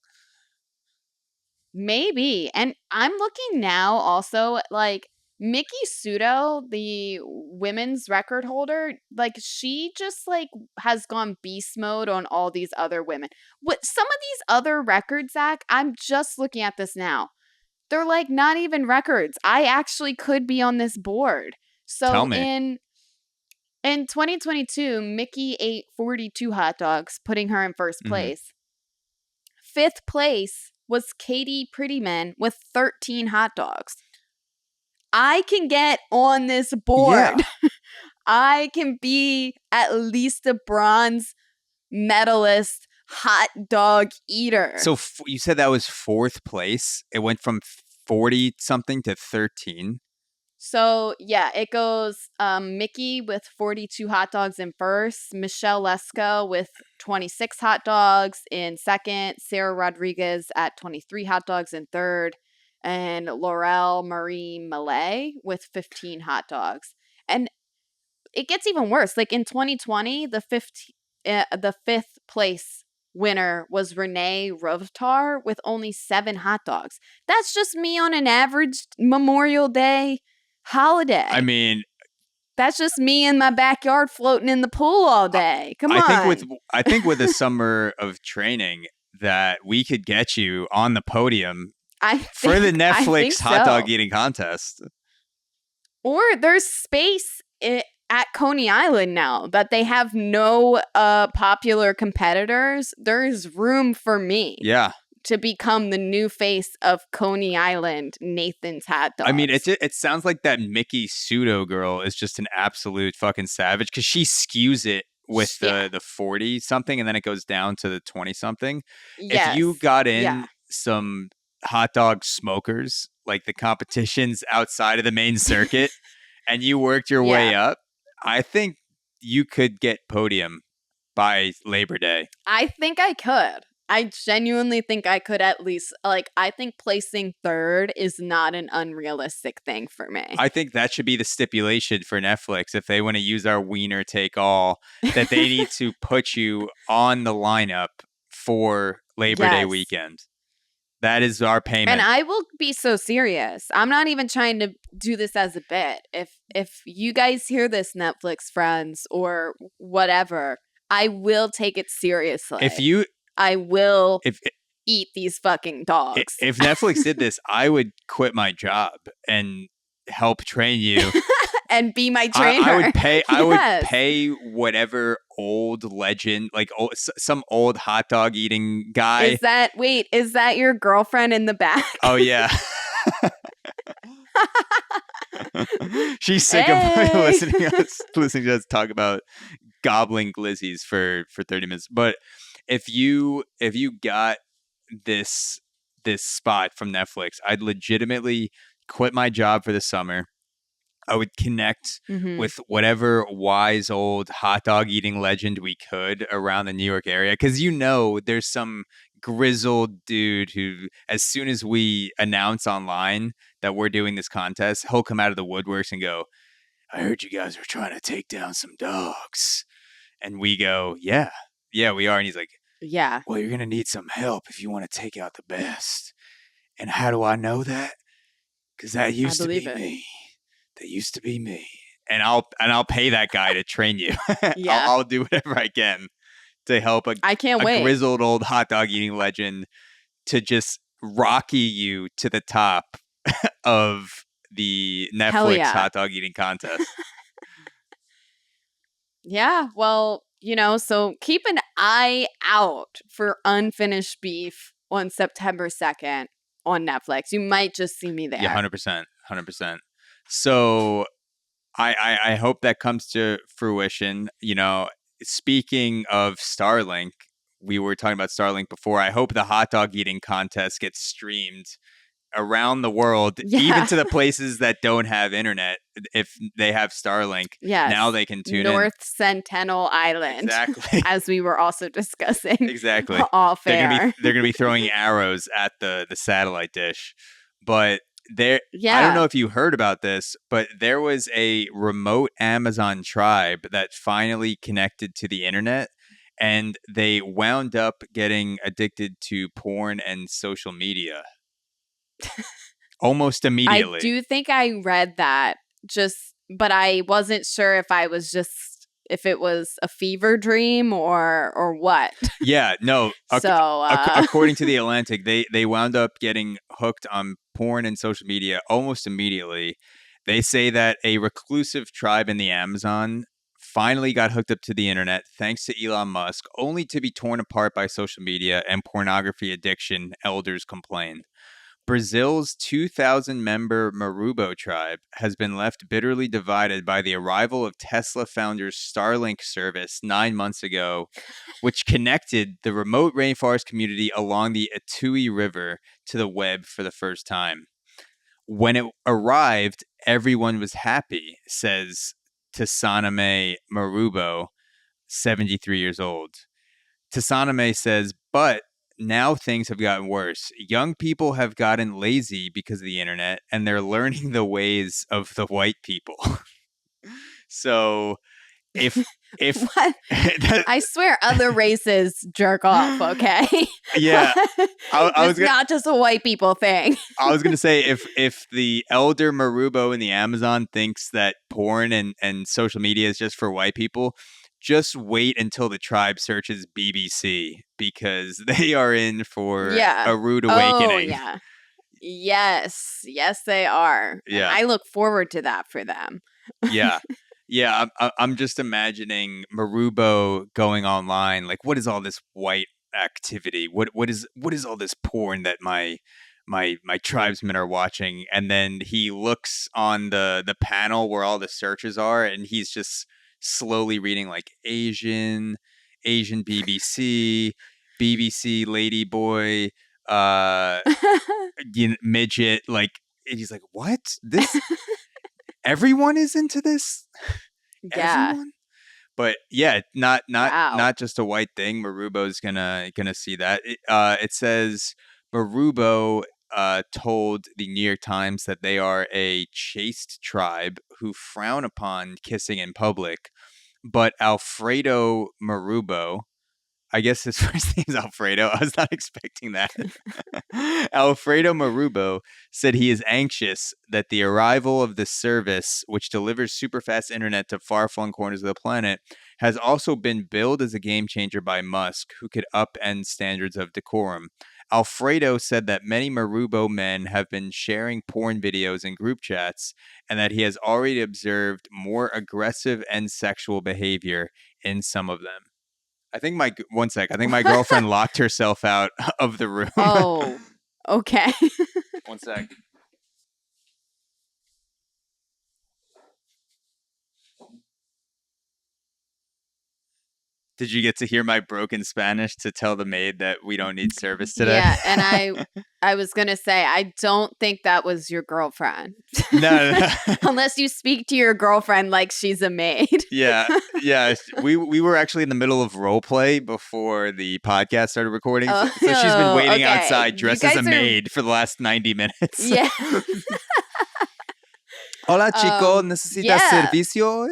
Maybe. And I'm looking now also, like, Miki Sudo, the women's record holder, like, she just, like, has gone beast mode on all these other women. What some of these other records, Zach, I'm just looking at this now. They're, like, not even records. I actually could be on this board. So Tell me. in 2022, Miki ate 42 hot dogs, putting her in first place. Fifth place was Katie Prettyman with 13 hot dogs. I can get on this board. Yeah. I can be at least a bronze medalist hot dog eater. So you said that was fourth place. It went from 40 something to 13. So, yeah, it goes Miki with 42 hot dogs in first, Michelle Lesko with 26 hot dogs in second, Sarah Rodriguez at 23 hot dogs in third, and Laurel Marie Malay with 15 hot dogs. And it gets even worse. Like in 2020, the fifth place winner was Renee Rovtar with only 7 hot dogs. That's just me on an average Memorial Day holiday. I mean, that's just me in my backyard floating in the pool all day. Come on. I think with a summer of training that we could get you on the podium for the Netflix hot dog eating contest. Or there's space at Coney Island now that they have no popular competitors. There's room for me. Yeah. To become the new face of Coney Island, Nathan's hot dogs. I mean, it sounds like that Miki Sudo girl is just an absolute fucking savage because she skews it with the 40 something and then it goes down to the 20 something. Yes. If you got in some hot dog smokers, like the competitions outside of the main circuit, and you worked your way up, I think you could get podium by Labor Day. I think I could. I genuinely think I could at least, like, I think placing third is not an unrealistic thing for me. I think that should be the stipulation for Netflix if they want to use our winner take all, that they need to put you on the lineup for Labor Day weekend. That is our payment. And I will be so serious. I'm not even trying to do this as a bit. If you guys hear this, Netflix friends or whatever, I will take it seriously. I will eat these fucking dogs. If Netflix did this, I would quit my job and help train you and be my trainer. I would pay whatever old legend, like some old hot dog eating guy. Is that your girlfriend in the back? Oh yeah. She's sick of Hey. listening to us talk about gobbling glizzies for 30 minutes. But if you got this spot from Netflix, I'd legitimately quit my job for the summer. I would connect Mhm. with whatever wise old hot dog eating legend we could around the New York area. Because there's some grizzled dude who, as soon as we announce online that we're doing this contest, he'll come out of the woodworks and go, I heard you guys are trying to take down some dogs. And we go, yeah, we are. And he's like, Yeah, well, you're going to need some help if you want to take out the best. And how do I know that? Because that I used to believe be it. me. That used to be me. And I'll pay that guy to train you. Yeah. I'll do whatever I can to help I can't a wait. grizzled old hot dog eating legend to just rocky you to the top of the Hell Netflix yeah. hot dog eating contest. Yeah, well, so keep an eye out for Unfinished Beef on September 2nd on Netflix. You might just see me Yeah, there. 100%. 100%. So I hope that comes to fruition. Speaking of Starlink, we were talking about Starlink before. I hope the hot dog eating contest gets streamed around the world, even Yeah. to the places that don't have internet. If they have Starlink, now Yes. they can tune in. North Sentinel Island, Exactly. as we were also discussing Exactly. off They're gonna be air. they're gonna be throwing arrows at the satellite dish. But I don't know Yeah. if you heard about this, but there was a remote Amazon tribe that finally connected to the internet, and they wound up getting addicted to porn and social media almost I immediately. do think I read that, but I wasn't sure if it was a fever dream or what. Yeah, no. So, According to the Atlantic, they wound up getting hooked on porn and social media almost immediately. They say that a reclusive tribe in the Amazon finally got hooked up to the internet thanks to Elon Musk, only to be torn apart by social media and pornography addiction, elders complain. Brazil's 2,000 member Marubo tribe has been left bitterly divided by the arrival of Tesla founder's Starlink service 9 months ago, which connected the remote rainforest community along the Atui River to the web for the first time. When it arrived, everyone was happy, says Tasaname Marubo, 73 years old. Tasaname says, but now things have gotten worse. Young people have gotten lazy because of the internet, and they're learning the ways of the white people. So if what? that, I swear other races jerk off, okay? yeah, I was It's not just a white people thing. I was gonna say if the elder Marubo in the Amazon thinks that porn and social media is just for white people, just wait until the tribe searches BBC because they are in for Yeah. a rude Oh, awakening. yeah. Yes. Yes, they are. And Yeah, I look forward to that for them. yeah, yeah. I'm just imagining Marubo going online. Like, what is all this white activity? What is all this porn that my tribesmen are watching? And then he looks on the panel where all the searches are, and he's just slowly reading like Asian BBC, BBC Ladyboy, uh, midget. Like, and he's like, what? This everyone is into this? Yeah. Everyone? But yeah, not not Wow. not just a white thing. Marubo's gonna see that. It says Marubo told the New York Times that they are a chaste tribe who frown upon kissing in public. But Alfredo Marubo, I guess his first name's Alfredo. I was not expecting that. Alfredo Marubo said he is anxious that the arrival of the service, which delivers super fast internet to far flung corners of the planet, has also been billed as a game changer by Musk, who could upend standards of decorum. Alfredo said that many Marubo men have been sharing porn videos in group chats and that he has already observed more aggressive and sexual behavior in some of them. I think one sec. I think my girlfriend locked herself out of the room. Oh, okay. One sec. Did you get to hear my broken Spanish to tell the maid that we don't need service today? Yeah, and I was going to say I don't think that was your girlfriend. No. Unless you speak to your girlfriend like she's a maid. Yeah. We were actually in the middle of role play before the podcast started recording. So she's been waiting okay. outside dressed as a maid for the last 90 minutes. Yeah. Hola, chico. ¿Necesitas servicio?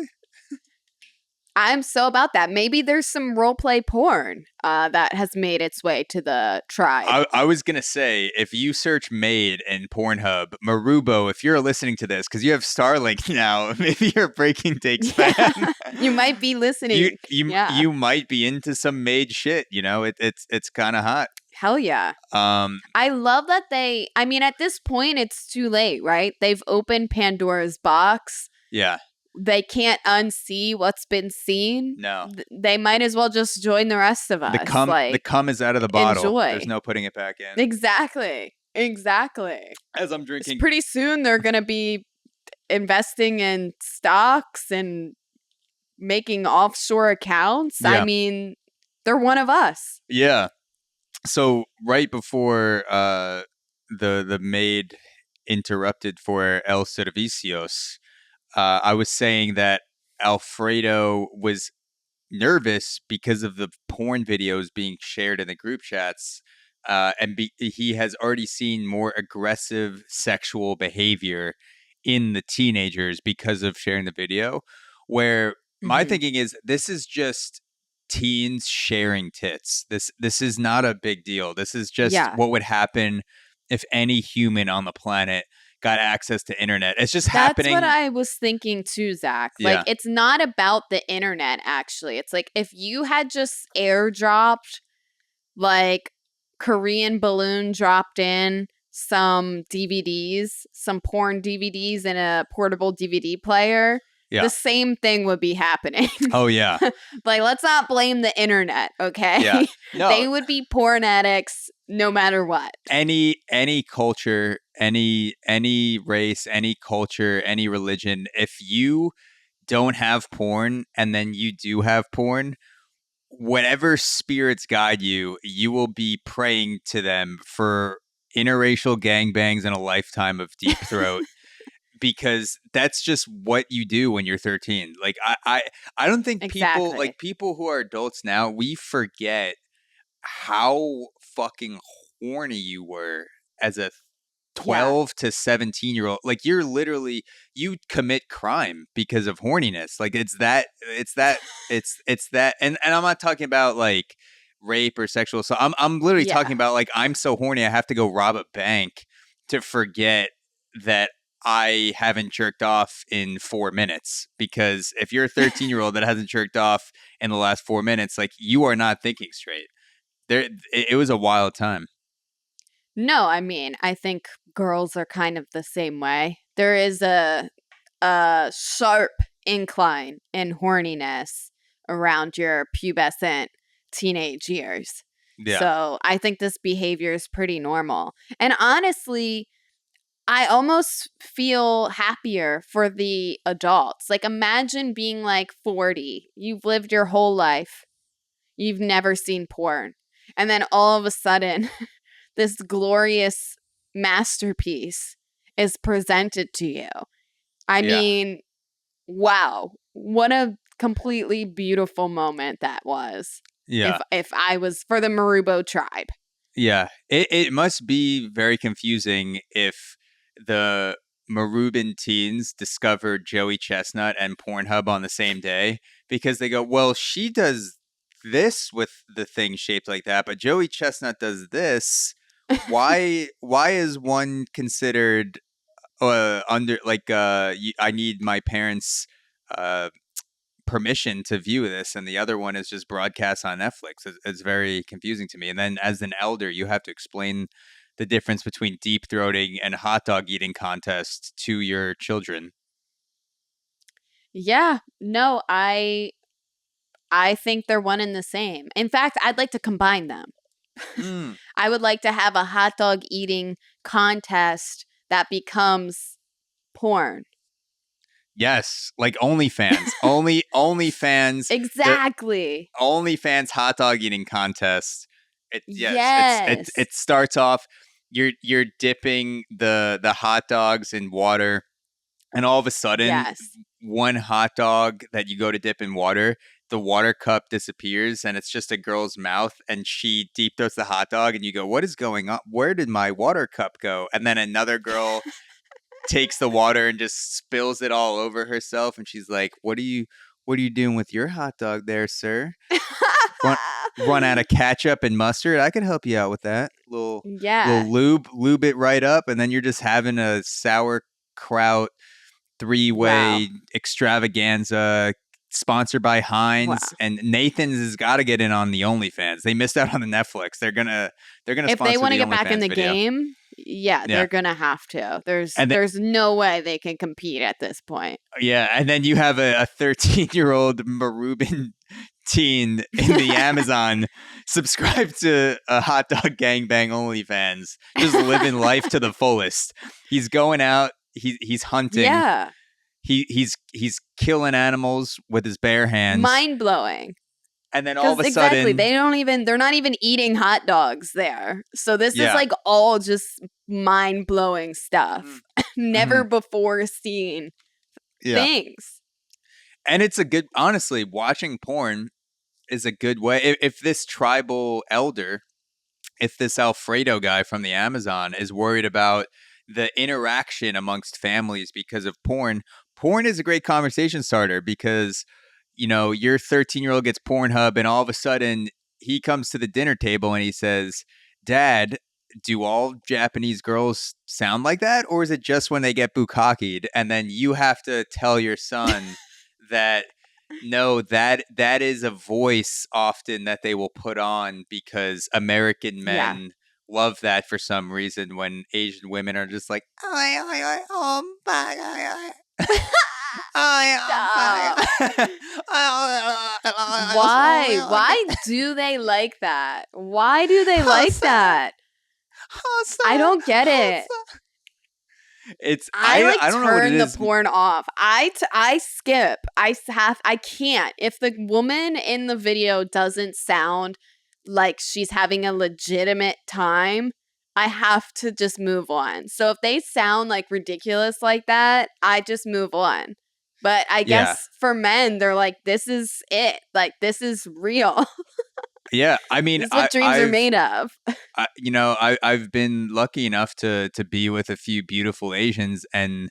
I'm so about that. Maybe there's some roleplay porn that has made its way to the tribe. I was going to say, if you search maid in Pornhub, Marubo, if you're listening to this, because you have Starlink now, maybe you're a Breaking Takes fan. You might be listening. You might be into some maid shit. You know, it's kind of hot. Hell yeah. I love that at this point, it's too late, right? They've opened Pandora's box. Yeah. They can't unsee what's been seen. No. They might as well just join the rest of us. The cum is out of the bottle. Enjoy. There's no putting it back in. Exactly. As I'm drinking. Pretty soon they're going to be investing in stocks and making offshore accounts. Yeah. I mean, they're one of us. Yeah. So right before the maid interrupted for El Servicios, I was saying that Alfredo was nervous because of the porn videos being shared in the group chats. He has already seen more aggressive sexual behavior in the teenagers because of sharing the video. Where my thinking is, this is just teens sharing tits. This is not a big deal. This is just what would happen if any human on the planet got access to internet. It's just happening. That's what I was thinking too, Zach. Yeah. Like, it's not about the internet, actually. It's like if you had just airdropped, like, Korean Balloon dropped in some DVDs, some porn DVDs in a portable DVD player, the same thing would be happening. Oh, yeah. Like, let's not blame the internet, okay? Yeah. No. They would be porn addicts no matter what. Any culture, any race, any culture, any religion, if you don't have porn and then you do have porn, whatever spirits guide you, you will be praying to them for interracial gangbangs and a lifetime of deep throat. Because that's just what you do when you're 13. Like I don't think people who are adults now, we forget how fucking horny you were as a 12 to 17-year-old. Like you commit crime because of horniness. Like it's that and I'm not talking about like rape or sexual assault. I'm literally talking about like, I'm so horny I have to go rob a bank to forget that I haven't jerked off in 4 minutes. Because if you're a 13-year-old that hasn't jerked off in the last 4 minutes, like, you are not thinking straight. It was a wild time. No, I mean, I think girls are kind of the same way. There is a sharp incline in horniness around your pubescent teenage years. Yeah. So I think this behavior is pretty normal. And honestly, I almost feel happier for the adults. Like, imagine being like 40. You've lived your whole life. You've never seen porn. And then all of a sudden, this glorious masterpiece is presented to you. I mean, wow. What a completely beautiful moment that was. Yeah. If I was for the Marubo tribe. Yeah. It must be very confusing if the Maruban teens discovered Joey Chestnut and Pornhub on the same day, because they go, well, she does this with the thing shaped like that, but Joey Chestnut does this. Why is one considered under, like, I need my parents' permission to view this, and the other one is just broadcast on Netflix. It's very confusing to me. And then as an elder, you have to explain the difference between deep throating and hot dog eating contest to your children. Yeah. No, I think they're one and the same. In fact, I'd like to combine them. Mm. I would like to have a hot dog eating contest that becomes porn. Yes, like OnlyFans. OnlyFans. The Exactly. OnlyFans hot dog eating contest. Yes. It starts off, you're dipping the hot dogs in water, and all of a sudden Yes. one hot dog that you go to dip in water, the water cup disappears and it's just a girl's mouth, and she deep throats the hot dog, and you go, what is going on? Where did my water cup go? And then another girl takes the water and just spills it all over herself, and she's like, what are you doing with your hot dog there, sir? Run, run out of ketchup and mustard? I could help you out with that. Yeah. Little lube it right up, and then you're just having a sauerkraut Wow. three-way extravaganza sponsored by Wow. Heinz, and Nathan's has got to get in on the OnlyFans. They missed out on the Netflix. They're gonna If they sponsor want to the get back in OnlyFans the video. game, yeah, Yeah. they're gonna have to. And There's no way they can compete at this point. Yeah, and then you have a 13-year-old Maruban teen in the Amazon subscribe to a hot dog gangbang OnlyFans, just living life to the fullest. He's going out, he's hunting, Yeah. he's killing animals with his bare hands, Mind blowing. and then all of Because a exactly, sudden, they're not even eating hot dogs there. So this is yeah, like all just mind blowing stuff. Never mhm, before seen yeah, things. and it's a good. Honestly, watching porn is a good way. If this tribal elder, if this Alfredo guy from the Amazon is worried about the interaction amongst families because of porn, porn is a great conversation starter, because your 13-year-old gets Pornhub, and all of a sudden he comes to the dinner table and he says, Dad, do all Japanese girls sound like that, or is it just when they get bukkakied? And then you have to tell your son that no, that is a voice often that they will put on, because American Yeah. men love that for some reason, when Asian women are just like, "Ay, ay, ay, bye, ay, ay." Stop. Ay, Why? Why do they like that? Why do they like that? I don't get it. It's I like I don't know what it turn the is. porn off. I skip. I can't. If the woman in the video doesn't sound like she's having a legitimate time, I have to just move on. So if they sound like ridiculous like that, I just move on. But I Yeah. guess for men, they're like, this is it. Like, this is real. Yeah, I mean, This is what dreams are made of. I've been lucky enough to be with a few beautiful Asians, and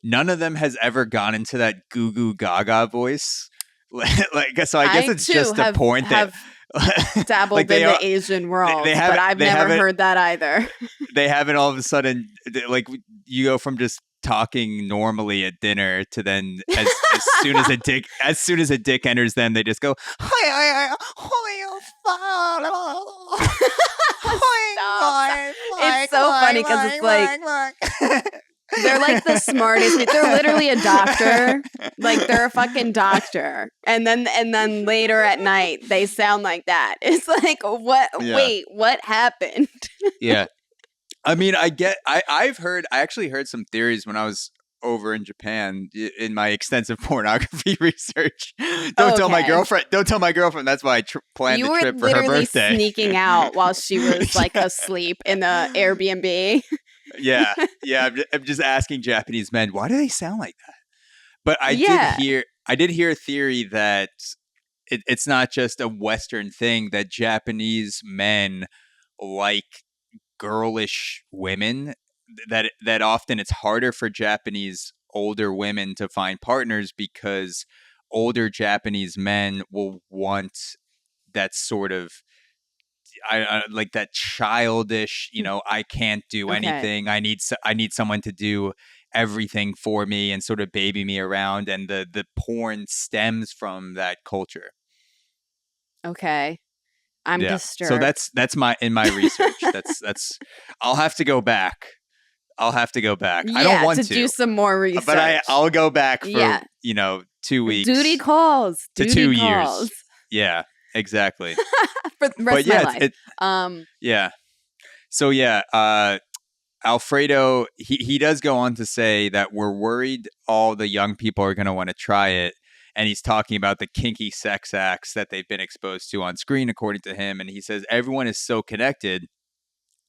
none of them has ever gone into that goo goo gaga voice. Like, so I guess I it's too just a point have that dabbled like in the Asian world, but I've never heard that either. they haven't all of a sudden, like, you go from just talking normally at dinner to then as soon as a dick enters them, they just go Stop. It's so funny because it's like they're like the smartest. They're literally a doctor. Like they're a fucking doctor. And then later at night they sound like that. It's like what Yeah. wait, what happened? Yeah. I mean, I actually heard some theories when I was over in Japan in my extensive pornography research. Don't tell my Okay. girlfriend. Don't tell my girlfriend. That's why I planned You the were trip for her literally birthday. sneaking out while she was like asleep in the Airbnb. Yeah. I'm just asking Japanese men, why do they sound like that? But Yeah. I did hear a theory that it's not just a Western thing, that Japanese men like girlish women, that often it's harder for Japanese older women to find partners, because older Japanese men will want that sort of I like that childish, I can't do Okay. anything. I need someone to do everything for me and sort of baby me around, and the porn stems from that culture. Okay. I'm Yeah. So disturbed. that's my in my research. That's I'll have to go back. I'll have to go back. I don't Yeah, want to do to, some more but research. I'll go back for, Yeah. 2 Duty weeks calls. to Duty 2 calls. years. Yeah, exactly. For the rest But of my yeah, life. Um, yeah. So yeah, Alfredo, he does go on to say that we're worried all the young people are going to want to try it. And he's talking about the kinky sex acts that they've been exposed to on screen, according to him. And he says everyone is so connected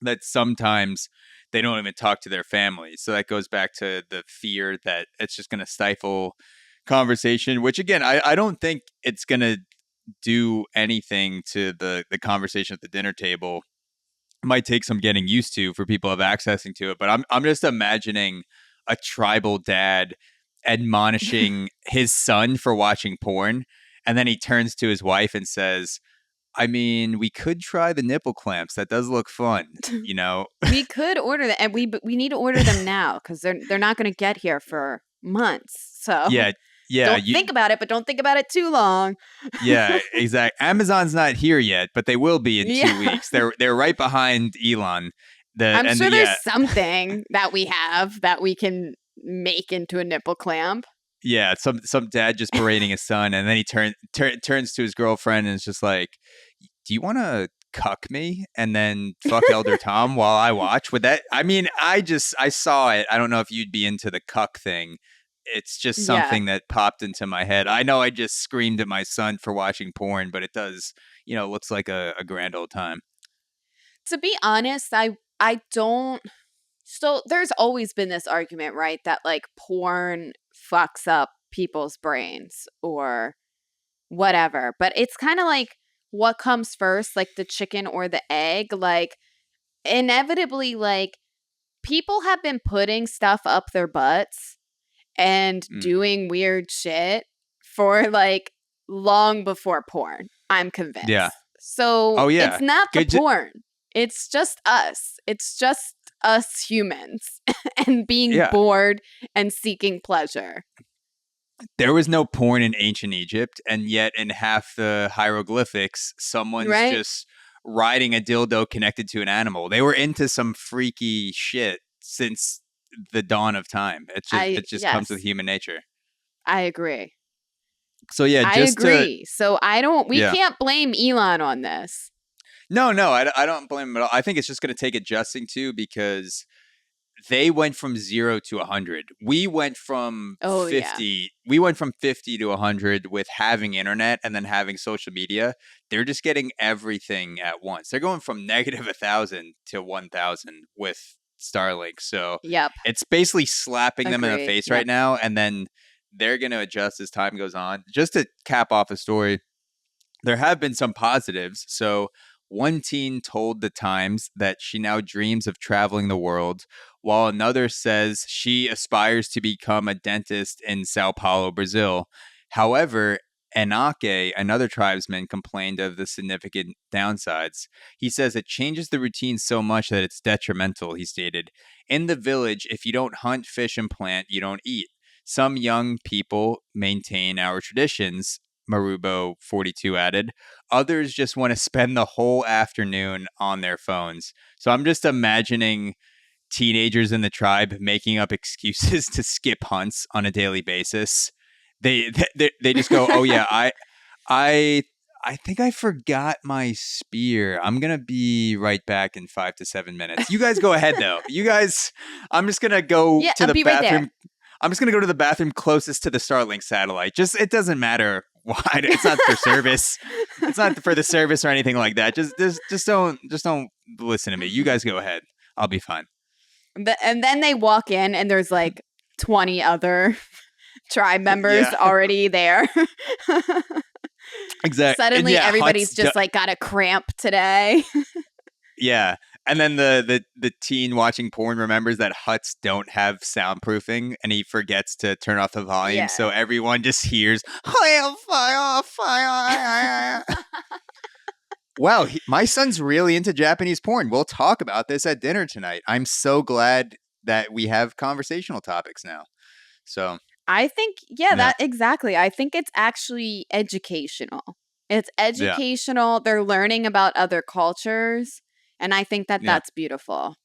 that sometimes they don't even talk to their families. So that goes back to the fear that it's just going to stifle conversation, which again, I don't think it's going to do anything to the conversation at the dinner table. Might take some getting used to for people of accessing to it, but I'm just imagining a tribal dad admonishing his son for watching porn, and then he turns to his wife and says, "I mean, we could try the nipple clamps. That does look fun, you know." we could order them, and we need to order them now because they're not going to get here for months. So Yeah, yeah, don't think about it, but don't think about it too long. yeah, exactly. Amazon's not here yet, but they will be in 2 Yeah. weeks. They're right behind Elon. I'm sure there's Yeah, something that we have that we can make into a nipple clamp. yeah, some dad just berating his son, and then he turns to his girlfriend and is just like, "Do you want to cuck me and then fuck Elder Tom while I watch?" Would that? I mean, I saw it. I don't know if you'd be into the cuck thing. It's just Yeah. something that popped into my head. I know I just screamed at my son for watching porn, but it does, looks like a grand old time. To be honest, I don't. So there's always been this argument, right, that like porn fucks up people's brains or whatever. But it's kind of like what comes first, like the chicken or the egg. Like inevitably, like people have been putting stuff up their butts and Mm. doing weird shit for like long before porn. I'm Yeah. convinced. So Oh it's yeah. not the Good. porn. It's just us. It's just us humans and being Yeah. bored and seeking pleasure. There was no porn in ancient Egypt, and yet in half the hieroglyphics, someone's Right? just riding a dildo connected to an animal. They were into some freaky shit since the dawn of time. It just comes with Yes, human nature. I agree. So yeah, I just to agree. So I don't, we yeah. can't blame Elon on this. No, I don't blame him at all. I think it's just going to take adjusting to, because they went from 0 to 100. Oh, yeah. We went from 50 to 100 with having internet and then having social media. They're just getting everything at once. They're going from negative 1,000 to 1,000 with Starlink. So Yep. it's basically slapping them in the Agree. face right Yep. now, and then they're going to adjust as time goes on. Just to cap off the story, there have been some positives. So, one teen told the Times that she now dreams of traveling the world, while another says she aspires to become a dentist in Sao Paulo, Brazil. However, Enake, another tribesman, complained of the significant downsides. He says it changes the routine so much that it's detrimental, he stated. In the village, if you don't hunt, fish, and plant, you don't eat. Some young people maintain our traditions, Marubo 42 added. Others just want to spend the whole afternoon on their phones. So I'm just imagining teenagers in the tribe making up excuses to skip hunts on a daily basis. They just go, "Oh yeah, I I think I forgot my spear. I'm gonna be right back in 5 to 7 minutes. You guys go ahead though. You guys, I'm just gonna go Yeah, to I'll the be right there. bathroom. I'm just gonna go to the bathroom closest to the Starlink satellite. Just it doesn't matter why. It's not for service. It's not for the service or anything like that. Just don't listen to me. You guys go ahead. I'll be fine. And then they walk in and there's like 20 other tribe members Yeah, already there. exactly. And Suddenly yeah, everybody's just like got a cramp today. yeah. And then the teen watching porn remembers that huts don't have soundproofing, and he forgets to turn off the volume, Yeah. so everyone just hears fire, fire, fire. Wow, my son's really into Japanese porn. We'll talk about this at dinner tonight. I'm so glad that we have conversational topics now. So I think, yeah, yeah, that exactly. I think it's actually educational. It's yeah, educational. They're learning about other cultures. And I think that yeah. that's beautiful.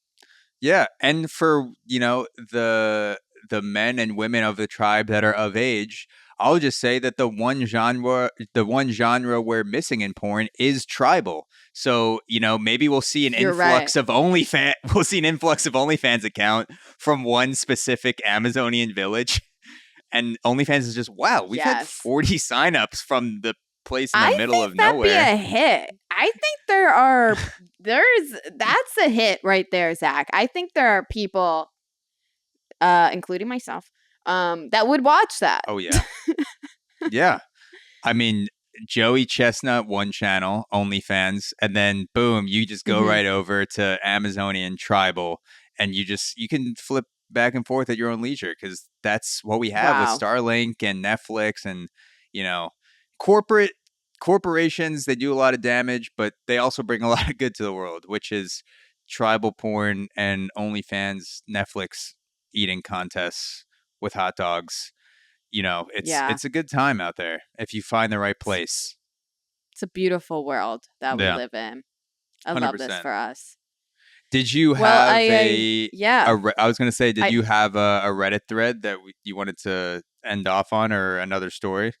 Yeah, and for, the men and women of the tribe that are of age, I'll just say that the one genre we're missing in porn is tribal. So, maybe we'll see an You're right. influx of we'll see an influx of OnlyFans account from one specific Amazonian village. And OnlyFans is just, wow, we've had Yes. 40 signups from the place in the I middle think of that'd be nowhere. a hit. I think that's a hit right there, Zach. I think there are people, including myself, that would watch that. Oh yeah. Yeah. I mean, Joey Chestnut, one channel, OnlyFans, and then boom, you just go Hmm. right over to Amazonian Tribal, and you can flip back and forth at your own leisure because that's what we have with Wow. Starlink and Netflix and you know corporate corporations. They do a lot of damage, but they also bring a lot of good to the world, which is tribal porn and OnlyFans, Netflix eating contests with hot dogs. It's Yeah. it's a good time out there if you find the right It's, place. it's a beautiful world that we Yeah, live in. I love this 100%. for us. Did you Well, have yeah. I was going to say, did I you have a Reddit thread that you wanted to end off on, or another story?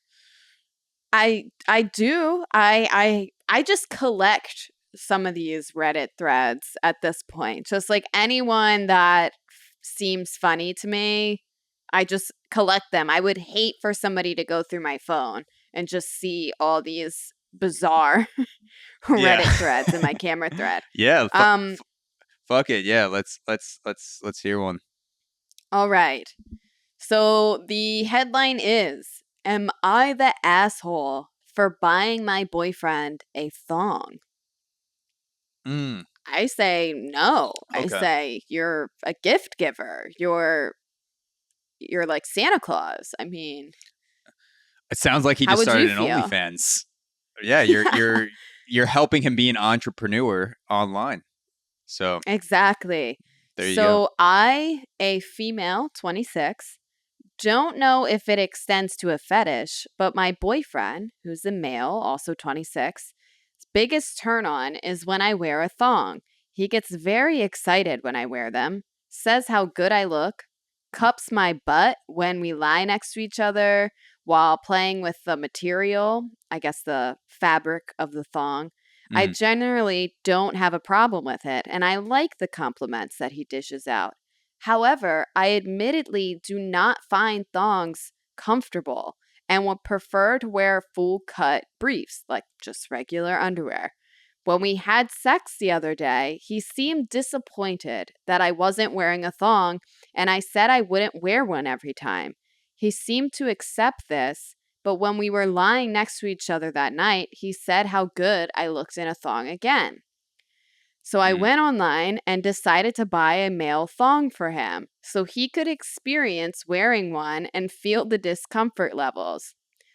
I do. I just collect some of these Reddit threads at this point. Just like anyone that seems funny to me, I just collect them. I would hate for somebody to go through my phone and just see all these bizarre Yeah. Reddit threads in my camera thread. Yeah, Um fuck it. Yeah, let's hear one. all right. So the headline is, am I the asshole for buying my boyfriend a thong? Mm, I say no. I okay. say you're a gift giver. You're like Santa Claus. I mean, It sounds like he how just would you started an feel? OnlyFans. Yeah, you're helping him be an entrepreneur online. So, Exactly. there you go. So I, a female 26, don't know if it extends to a fetish, but my boyfriend, who's a male, also 26, his biggest turn on is when I wear a thong. He gets very excited when I wear them, says how good I look, cups my butt when we lie next to each other while playing with the material, I guess the fabric of the thong. I Mhm. generally don't have a problem with it, and I like the compliments that he dishes out. However, I admittedly do not find thongs comfortable and would prefer to wear full cut briefs, like just regular underwear. When we had sex the other day, he seemed disappointed that I wasn't wearing a thong, and I said I wouldn't wear one every time. He seemed to accept this, but when we were lying next to each other that night, he said how good I looked in a thong again. So I Mm. went online and decided to buy a male thong for him so he could experience wearing one and feel the discomfort levels.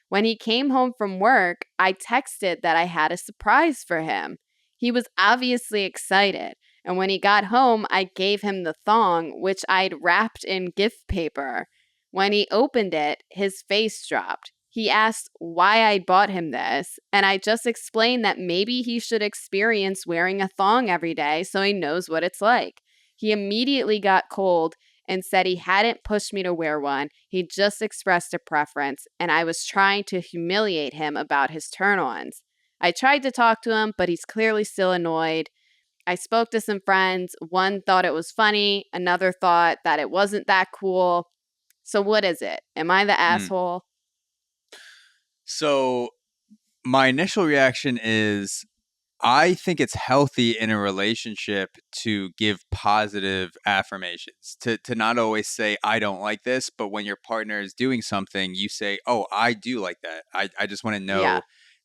When he came home from work, I texted that I had a surprise for him. He was obviously excited, and when he got home, I gave him the thong, which I'd wrapped in gift paper. When he opened it, his face dropped. He asked why I bought him this, and I just explained that maybe he should experience wearing a thong every day so he knows what it's like. He immediately got cold and said he hadn't pushed me to wear one. He just expressed a preference, and I was trying to humiliate him about his turn ons. I tried to talk to him, but he's clearly still annoyed. I spoke to some friends. One thought it was funny, another thought that it wasn't that cool. So, what is it? Am I the Mm. asshole? So, my initial reaction is I think it's healthy in a relationship to give positive affirmations, to not always say, I don't like this, but when your partner is doing something, you say, oh, I do like that. I just want to Yeah. know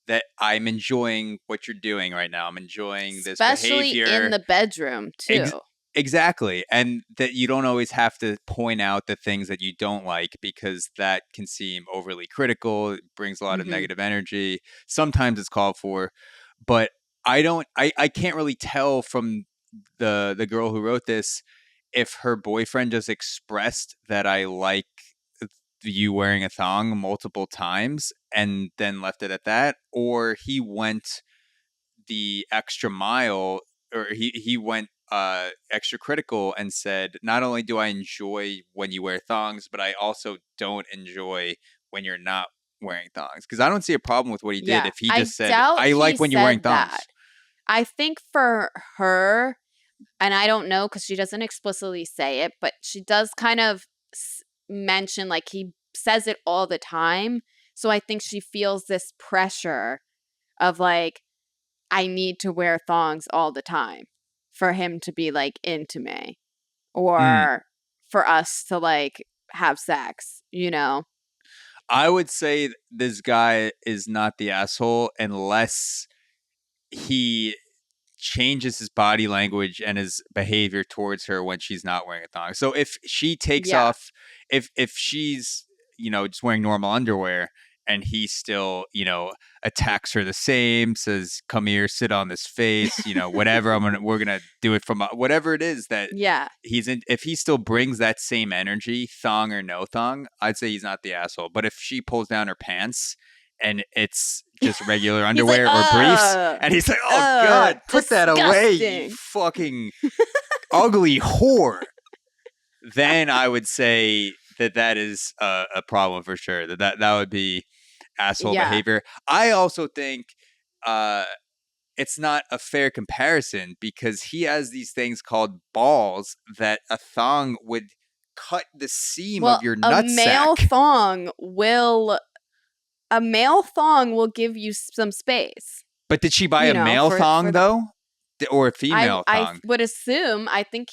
that I'm enjoying what you're doing right now. I'm enjoying this Especially in behavior. the bedroom, Ex- too. exactly. And that you don't always have to point out the things that you don't like because that can seem overly critical. It brings a lot of Mhm. negative energy. Sometimes it's called for, but I can't really tell from the girl who wrote this if her boyfriend just expressed that I like you wearing a thong multiple times and then left it at that, or he went the extra mile, or he went extra critical and said, not only do I enjoy when you wear thongs, but I also don't enjoy when you're not wearing thongs. Because I don't see a problem with what he did Yeah. if he I just said, doubt I he like when you're wearing said that. thongs. I think for her, and I don't know because she doesn't explicitly say it, but she does kind of mention like he says it all the time. So I think she feels this pressure of like, I need to wear thongs all the time for him to be like into me Mm. or for us to like have sex, you know? I would say this guy is not the asshole unless he changes his body language and his behavior towards her when she's not wearing a thong. So if she takes Yeah. off, if she's, you know, just wearing normal underwear and he still, you know, attacks her the same, says, "Come here, sit on this face," you know, whatever. We're gonna do it from whatever it is that Yeah. he's in. If he still brings that same energy, thong or no thong, I'd say he's not the asshole. But if she pulls down her pants and it's just regular He's like, underwear or briefs, and he's like, "Oh God, put that away, you disgusting. fucking ugly whore," then I would say that is a problem for sure. That would be asshole Yeah. behavior. I also think uh, it's not a fair comparison because he has these things called balls that a thong would cut the seam of Well, your nutsack. a male thong will give you some space, But did she buy you a know, male for thong the though, or a female I thong? would assume I think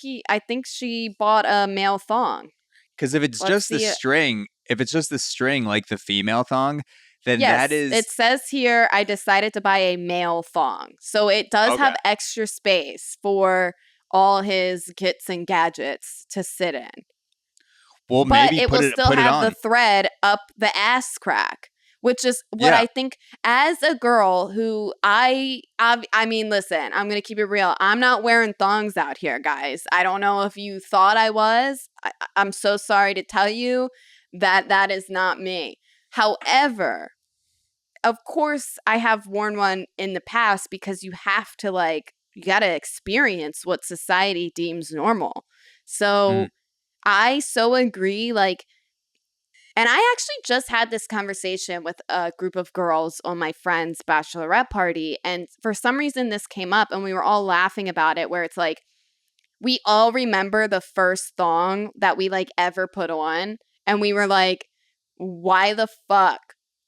she bought a male thong. Because if it's Let's just the see it. string, if it's just the string like the female thong, then that Yes, it is says here I decided to buy a male thong. So it does okay. have extra space for all his kits and gadgets to sit in. Well, But maybe it will still put it have the on. thread up the ass crack, which is what Yeah. I think as a girl who I mean, listen, I'm going to keep it real. I'm not wearing thongs out here, guys. I don't know if you thought I was. I'm so sorry to tell you that that is not me. However, of course, I have worn one in the past because you have to like, you got to experience what society deems normal. Mm, So I so agree. Like, and I actually just had this conversation with a group of girls on my friend's bachelorette party. And for some reason, this came up and we were all laughing about it, where it's like, we all remember the first thong that we like ever put on. And we were like, why the fuck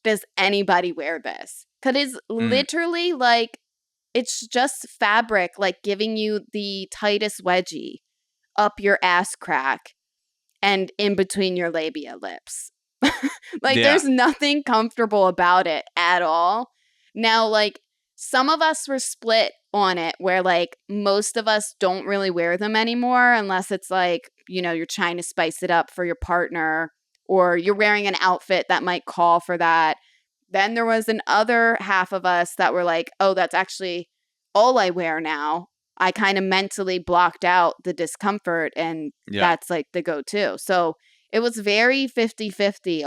does anybody wear this? Because it's mm, literally like, it's just fabric, like giving you the tightest wedgie up your ass crack and in between your labia lips. Like yeah. there's nothing comfortable about it at all. Now, like some of us were split on it where like most of us don't really wear them anymore unless it's like, you know, you're trying to spice it up for your partner or you're wearing an outfit that might call for that. Then there was an other half of us that were like, oh, that's actually all I wear now. I kind of mentally blocked out the discomfort and Yeah. that's like the go-to. So it was very 50-50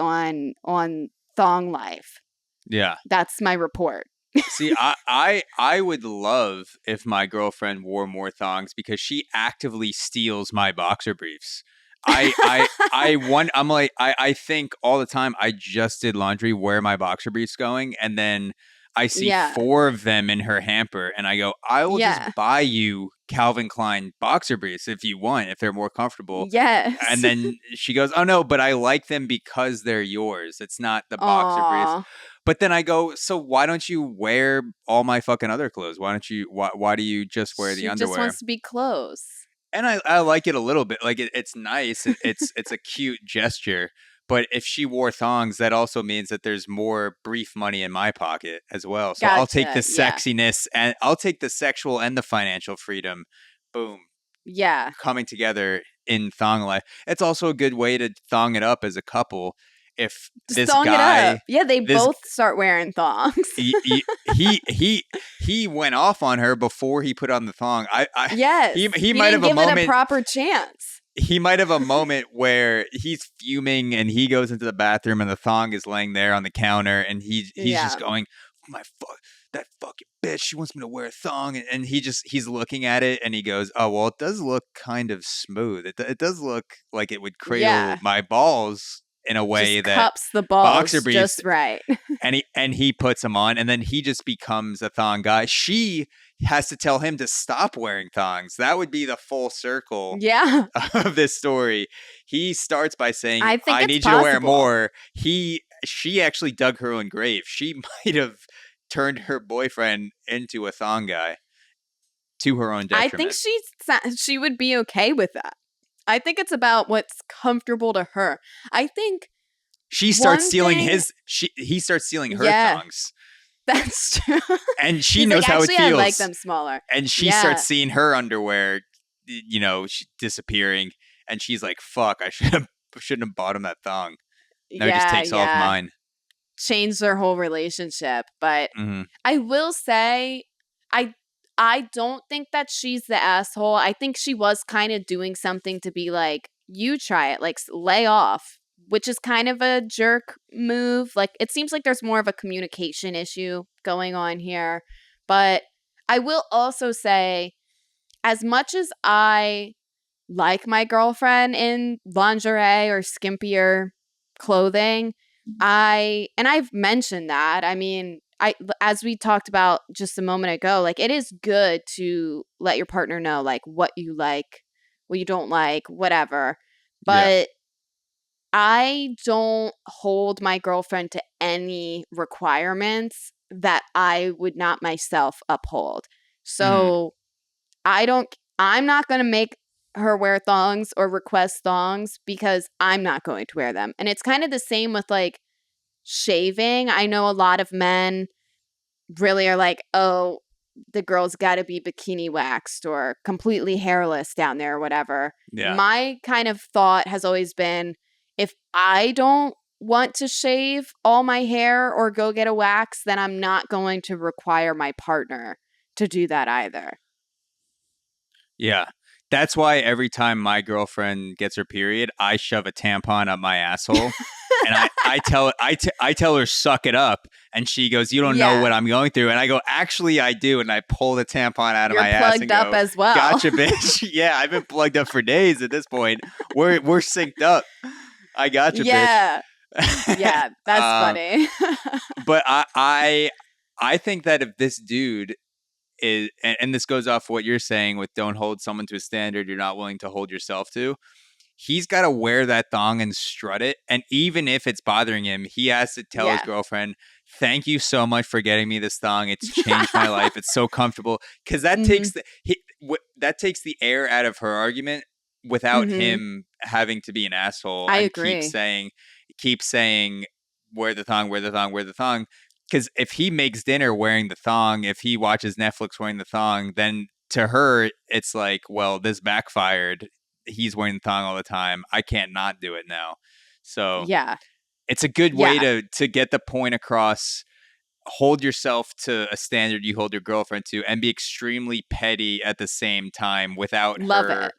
on thong life. Yeah. That's my report. See, I would love if my girlfriend wore more thongs because she actively steals my boxer briefs. I'm like I think all the time I just did laundry, where are my boxer briefs going? And then I see Yeah. 4 of them in her hamper and I go, I will just Yeah. buy you Calvin Klein boxer briefs if you want, if they're more comfortable. And Yes. then she goes, "Oh no, but I like them because they're yours. It's not the boxer briefs." Aw. But then I go, "So why don't you wear all my fucking other clothes? Why do you just wear the She just underwear?" wants to be close. And I like it a little bit. Like it's nice. It's a cute gesture. But if she wore thongs, that also means that there's more brief money in my pocket as well. So I'll take the Gotcha. Yeah. sexiness and I'll take the sexual and the financial freedom. Boom, Yeah. coming together in thong life. It's also a good way to thong it up as a couple. If Just this thong it up. guy, Yeah, they this both start wearing thongs. he, he, he went off on her before he put on the thong. Yes. He might didn't have a give it a moment. proper chance. He might have a moment where he's fuming and he goes into the bathroom and the thong is laying there on the counter and he's just Yeah. going, that fucking bitch, she wants me to wear a thong, and he's looking at it and he goes, oh well, it does look kind of smooth. It does look like it would cradle Yeah. my balls in a way Just that cups the balls boxer briefs, just right. and he puts them on, and then he just becomes a thong guy. She has to tell him to stop wearing thongs. That would be the full circle Yeah. of this story. He starts by saying, I think I it's need you to wear possible. more. She actually dug her own grave. She might have turned her boyfriend into a thong guy to her own I think detriment. she would be okay with that. I think it's about what's comfortable to her. I think She starts one stealing thing, he starts stealing her yeah, thongs. that's true. And she He's knows like, how it actually, I feels. like them smaller. And she Yeah. starts seeing her underwear, disappearing. And she's like, fuck, shouldn't have bought him that thong. Now he just takes off mine. Changed their whole relationship. But Mm-hmm. I will say, I don't think that she's the asshole. I think she was kind of doing something to be like, you try it, like lay off, which is kind of a jerk move. Like it seems like there's more of a communication issue going on here. But I will also say, as much as I like my girlfriend in lingerie or skimpier clothing, I've mentioned that. I mean, as we talked about just a moment ago, like it is good to let your partner know like what you like, what you don't like, whatever. Yeah. But I don't hold my girlfriend to any requirements that I would not myself uphold. Mm-hmm. So I'm not going to make her wear thongs or request thongs because I'm not going to wear them. And it's kind of the same with like shaving. I know a lot of men really are like, oh, the girl's got to be bikini waxed or completely hairless down there or whatever. Yeah. My kind of thought has always been, if I don't want to shave all my hair or go get a wax, then I'm not going to require my partner to do that either. Yeah. That's why every time my girlfriend gets her period, I shove a tampon up my asshole. And I tell her, suck it up. And she goes, you don't know what I'm going through. And I go, actually, I do. And I pull the tampon out of my ass and go, plugged up as well. Gotcha, bitch. Yeah, I've been plugged up for days at this point. We're synced up. I gotcha, bitch. Yeah, that's funny. But I think that if this dude is, and this goes off what you're saying with don't hold someone to a standard you're not willing to hold yourself to, he's got to wear that thong and strut it. And even if it's bothering him, he has to tell his girlfriend, thank you so much for getting me this thong. It's changed my life. It's so comfortable. Because that that takes the air out of her argument without him having to be an asshole. I and agree. keep saying, wear the thong, wear the thong, wear the thong. Because if he makes dinner wearing the thong, if he watches Netflix wearing the thong, then to her, it's like, well, this backfired. He's wearing the thong all the time. I can't not do it now. So it's a good way to get the point across. Hold yourself to a standard you hold your girlfriend to and be extremely petty at the same time without her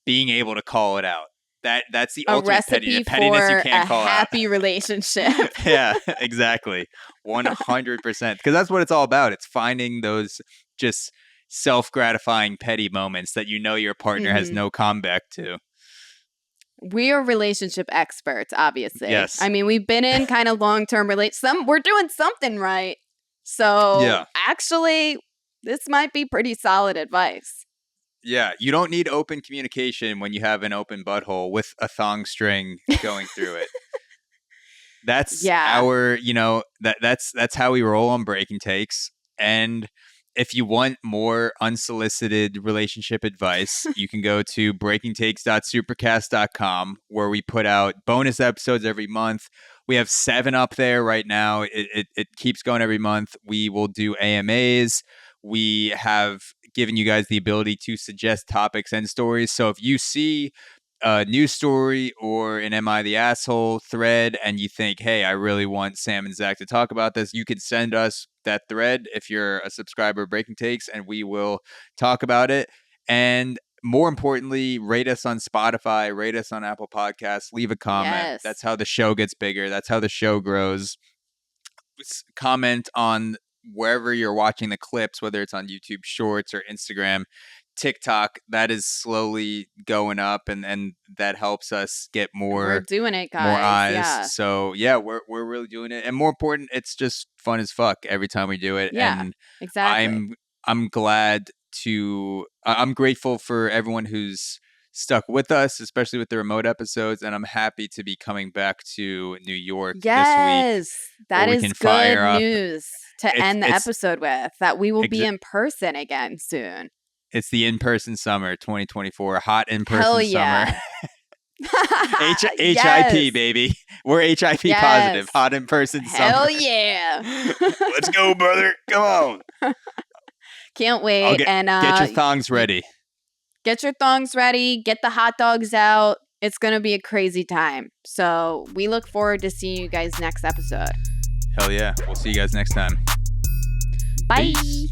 being able to call it out. That's the ultimate pettiness you can't call out. A happy relationship. Yeah, exactly. 100%. Because that's what it's all about. It's finding those just self-gratifying petty moments that you know your partner has no comeback to. We are relationship experts, obviously. Yes. I mean, we've been in kind of long-term we're doing something right. So actually, this might be pretty solid advice. Yeah, you don't need open communication when you have an open butthole with a thong string going through it. That's our, that's how we roll on Breaking Takes. And if you want more unsolicited relationship advice, you can go to breakingtakes.supercast.com, where we put out bonus episodes every month. We have 7 up there right now. It keeps going every month. We will do AMAs. We have given you guys the ability to suggest topics and stories. So if you see a news story or an Am I the Asshole thread and you think, hey, I really want Sam and Zach to talk about this, you can send us that thread if you're a subscriber of Breaking Takes, and we will talk about it. And more importantly, rate us on Spotify, rate us on Apple Podcasts, leave a comment. Yes. That's how the show gets bigger. That's how the show grows. Comment on wherever you're watching the clips, whether it's on YouTube Shorts or Instagram, TikTok. That is slowly going up, and that helps us get We're more doing it, more guys. eyes. Yeah. So yeah, we're really doing it, and more important, it's just fun as fuck every time we do it. Yeah, And exactly. I'm glad to. I'm grateful for everyone who's stuck with us, especially with the remote episodes, and I'm happy to be coming back to New York this week, Yes, where that we is can good fire up. news to It's end the it's episode with, that we will be exa- in person again soon. it's the in-person summer 2024, hot Hell in-person summer. yeah. HIP, Yes. baby. We're HIP positive. Yes. Hot in-person Hell summer. yeah. Let's go, brother. Come on. Can't I'll wait. And get your thongs ready. Get your thongs ready. Get the hot dogs out. It's going to be a crazy time. So we look forward to seeing you guys next episode. Hell yeah. We'll see you guys next time. Bye. Peace.